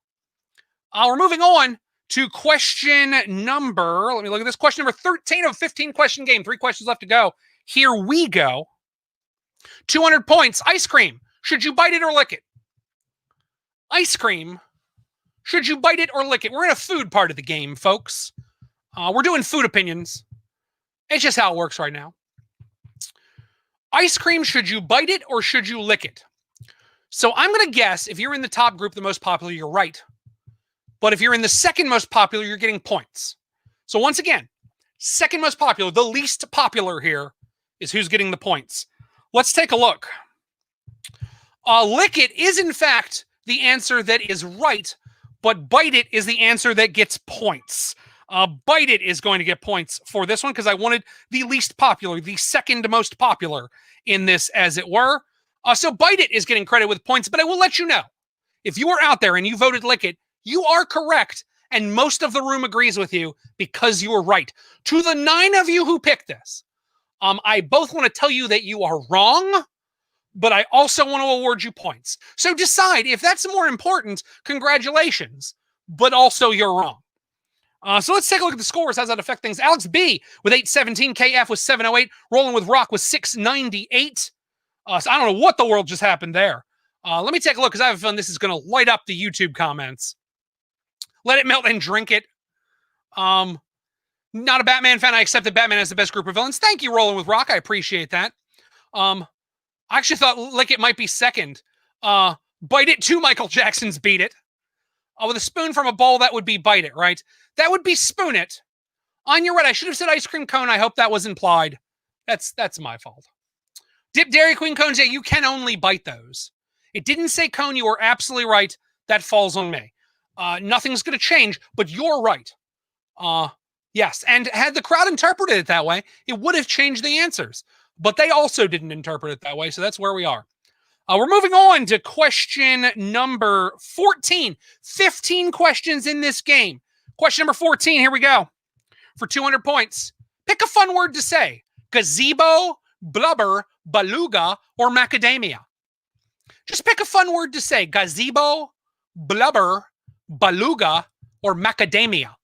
We're moving on to question number, let me look at this, question number 13 of a 15-question game. 3 questions left to go. Here we go. 200 points. Ice cream. Should you bite it or lick it? Ice cream. Should you bite it or lick it? We're in a food part of the game, folks. We're doing food opinions. It's just how it works right now. Ice cream, should you bite it or should you lick it? So I'm going to guess if you're in the top group, the most popular, you're right. But if you're in the second most popular, you're getting points. So once again, second most popular, the least popular here is who's getting the points. Let's take a look. Lick it is, in fact, the answer that is right, but bite it is the answer that gets points. Bite it is going to get points for this one because I wanted the least popular, the second most popular in this, as it were. So bite it is getting credit with points, but I will let you know, if you are out there and you voted lick it, you are correct, and most of the room agrees with you because you were right. To the 9 of you who picked this, I both want to tell you that you are wrong, but I also want to award you points. So decide if that's more important. Congratulations, but also you're wrong. So let's take a look at the scores. How does that affect things? Alex B with 817, KF with 708, Rolling with Rock with 698. So I don't know what the world just happened there. Let me take a look because I have a feeling this is going to light up the YouTube comments. Let it melt and drink it. Not a Batman fan. I accept that Batman has the best group of villains. Thank you, Rolling with Rock. I appreciate that. I actually thought Lick It might be second. Bite It too, Michael Jackson's Beat It. With a spoon from a bowl, that would be Bite It, right? That would be Spoon It. On your right, I should have said ice cream cone. I hope that was implied. That's my fault. Dip Dairy Queen cones, yeah, you can only bite those. It didn't say cone. You were absolutely right. That falls on me. Nothing's going to change, but you're right. Yes, and had the crowd interpreted it that way, it would have changed the answers. But they also didn't interpret it that way, so that's where we are. We're moving on to question number 14. 15 questions in this game. Question number 14, here we go. For 200 points. Pick a fun word to say. Gazebo, blubber, beluga, or macadamia. Just pick a fun word to say. Gazebo, blubber, beluga, or macadamia.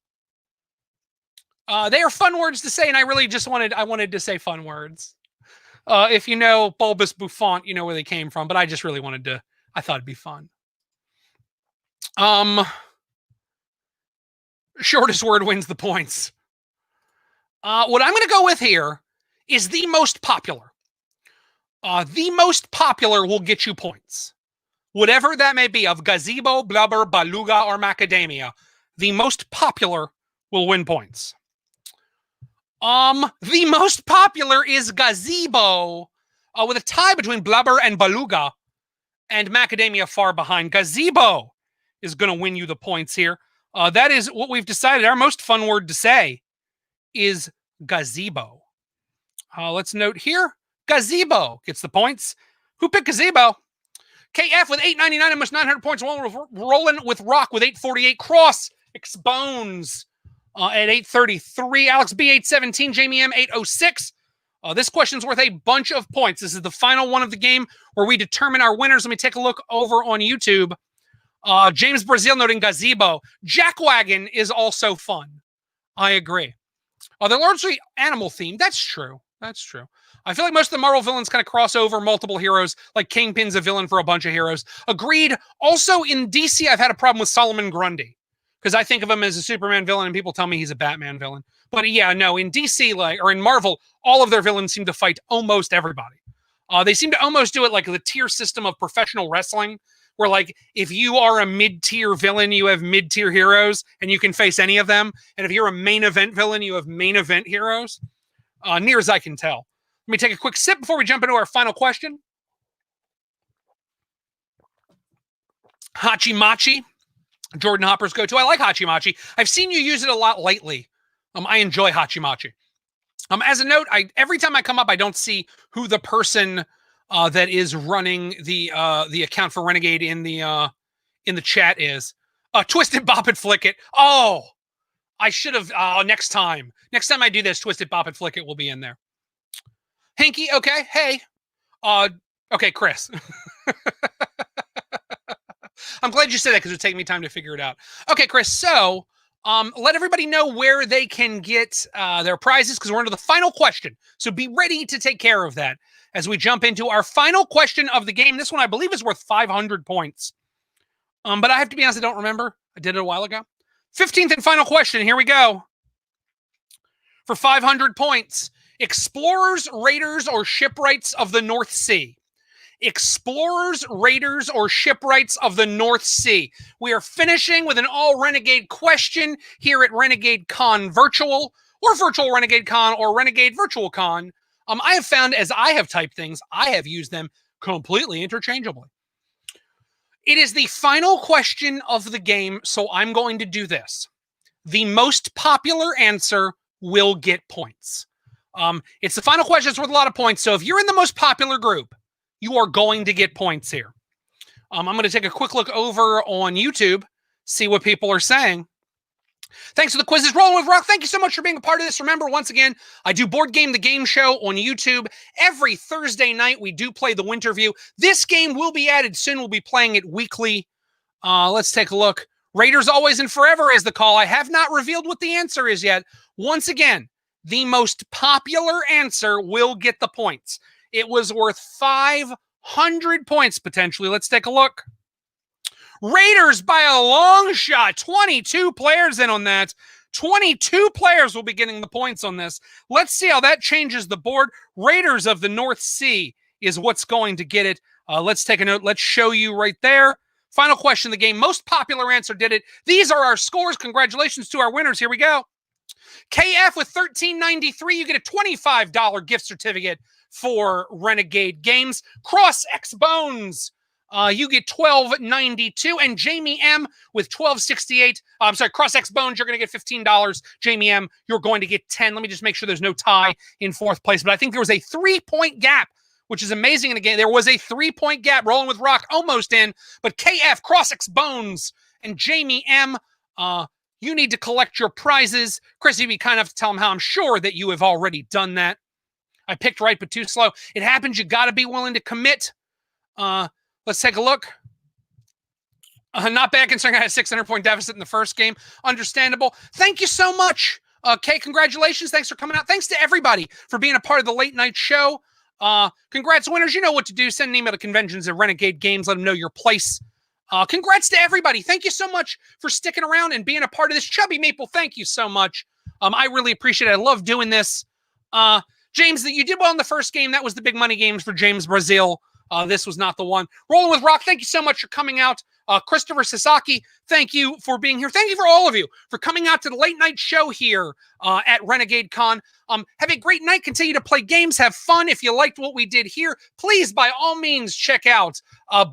They are fun words to say, and I really just wanted to say fun words. If you know Bulbous Bouffant, you know where they came from, but I just really I thought it'd be fun. Shortest word wins the points. What I'm going to go with here is the most popular. The most popular will get you points. Whatever that may be, of gazebo, blubber, beluga, or macadamia, the most popular will win points. The most popular is gazebo, with a tie between blubber and beluga, and macadamia far behind. Gazebo is going to win you the points here. That is what we've decided. Our most fun word to say is gazebo. Let's note here, gazebo gets the points. Who picked gazebo? KF with 899, almost 900 points. Rolling with Rock with 848. Cross Exbones at 833. Alex B 817. Jamie M 806. This question's worth a bunch of points. This is the final one of the game where we determine our winners. Let me take a look over on YouTube. James Brazil noting gazebo. Jackwagon is also fun. I agree. They're largely animal themed. That's true. That's true. I feel like most of the Marvel villains kind of cross over multiple heroes, like Kingpin's a villain for a bunch of heroes. Agreed. Also, in DC, I've had a problem with Solomon Grundy because I think of him as a Superman villain and people tell me he's a Batman villain. But yeah, no, in DC, or in Marvel, all of their villains seem to fight almost everybody. They seem to almost do it like the tier system of professional wrestling, where like if you are a mid-tier villain, you have mid-tier heroes and you can face any of them. And if you're a main event villain, you have main event heroes. Near as I can tell. Let me take a quick sip before we jump into our final question. Hachi Machi, Jordan Hopper's go-to. I like Hachi Machi. I've seen you use it a lot lately. I enjoy Hachi Machi. As a note, every time I come up, I don't see who the person that is running the account for Renegade in the chat is. Twisted Bop It Flick It. Oh, I should have. Next time I do this, Twisted Bop It Flick It will be in there. Hinky, okay. Hey. Okay, Chris. I'm glad you said that because it would take me time to figure it out. Okay, Chris. So, let everybody know where they can get their prizes because we're into the final question. So be ready to take care of that as we jump into our final question of the game. This one, I believe, is worth 500 points. But I have to be honest, I don't remember. I did it a while ago. 15th and final question. Here we go. For 500 points. Explorers, raiders, or shipwrights of the North Sea. Explorers, raiders, or shipwrights of the North Sea. We are finishing with an all Renegade question here at Renegade Con Virtual, or Virtual Renegade Con, or Renegade Virtual Con. I have found as I have typed things, I have used them completely interchangeably. It is the final question of the game, so I'm going to do this. The most popular answer will get points. It's the final question. It's worth a lot of points. So if you're in the most popular group, you are going to get points here. I'm going to take a quick look over on YouTube, see what people are saying. Thanks for the quizzes. Rolling with Rock, thank you so much for being a part of this. Remember, once again, I do Board Game the Game Show on YouTube. Every Thursday night, we do play the Winterview. This game will be added soon. We'll be playing it weekly. Let's take a look. Raiders Always and Forever is the call. I have not revealed what the answer is yet. Once again, the most popular answer will get the points. It was worth 500 points, potentially. Let's take a look. Raiders by a long shot. 22 players in on that. 22 players will be getting the points on this. Let's see how that changes the board. Raiders of the North Sea is what's going to get it. Let's take a note. Let's show you right there. Final question of the game. Most popular answer did it. These are our scores. Congratulations to our winners. Here we go. KF with $13.93. You get a $25 gift certificate for Renegade Games. Cross X Bones, you get $12.92. And Jamie M with $12.68. I'm sorry, Cross X Bones, you're going to get $15. Jamie M, you're going to get 10. Let me just make sure there's no tie in fourth place. But I think there was a 3-point gap, which is amazing in the game. There was a 3-point gap. Rolling with Rock, almost in. But KF, Cross X Bones, and Jamie M, you need to collect your prizes. Chris, you'd be kind enough to tell them how I'm sure that you have already done that. I picked right, but too slow. It happens. You got to be willing to commit. Let's take a look. Not bad considering I had a 600-point deficit in the first game. Understandable. Thank you so much. Kay, congratulations. Thanks for coming out. Thanks to everybody for being a part of the late night show. Congrats, winners. You know what to do. Send an email to conventions at Renegade Games. Let them know your place. Congrats to everybody. Thank you so much for sticking around and being a part of this. Chubby Maple, thank you so much. I really appreciate it. I love doing this. James, that you did well in the first game. That was the big money games for James Brazil. This was not the one. Rolling with Rock, thank you so much for coming out. Christopher Sasaki, thank you for being here. Thank you for all of you for coming out to the late night show here at Renegade Con. Have a great night. Continue to play games. Have fun. If you liked what we did here, please, by all means, check out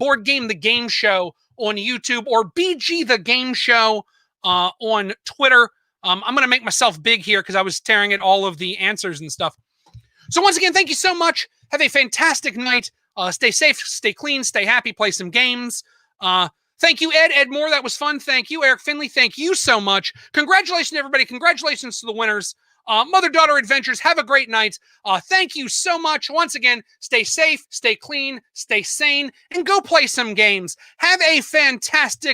Board Game the Game Show on YouTube or BG the Game Show on Twitter. I'm going to make myself big here because I was staring at all of the answers and stuff. So once again, thank you so much. Have a fantastic night. Stay safe, stay clean, stay happy, play some games. Thank you, Ed Moore. That was fun. Thank you, Eric Finley. Thank you so much. Congratulations, everybody. Congratulations to the winners. Mother-daughter adventures. Have a great night. Thank you so much. Once again, stay safe, stay clean, stay sane, and go play some games. Have a fantastic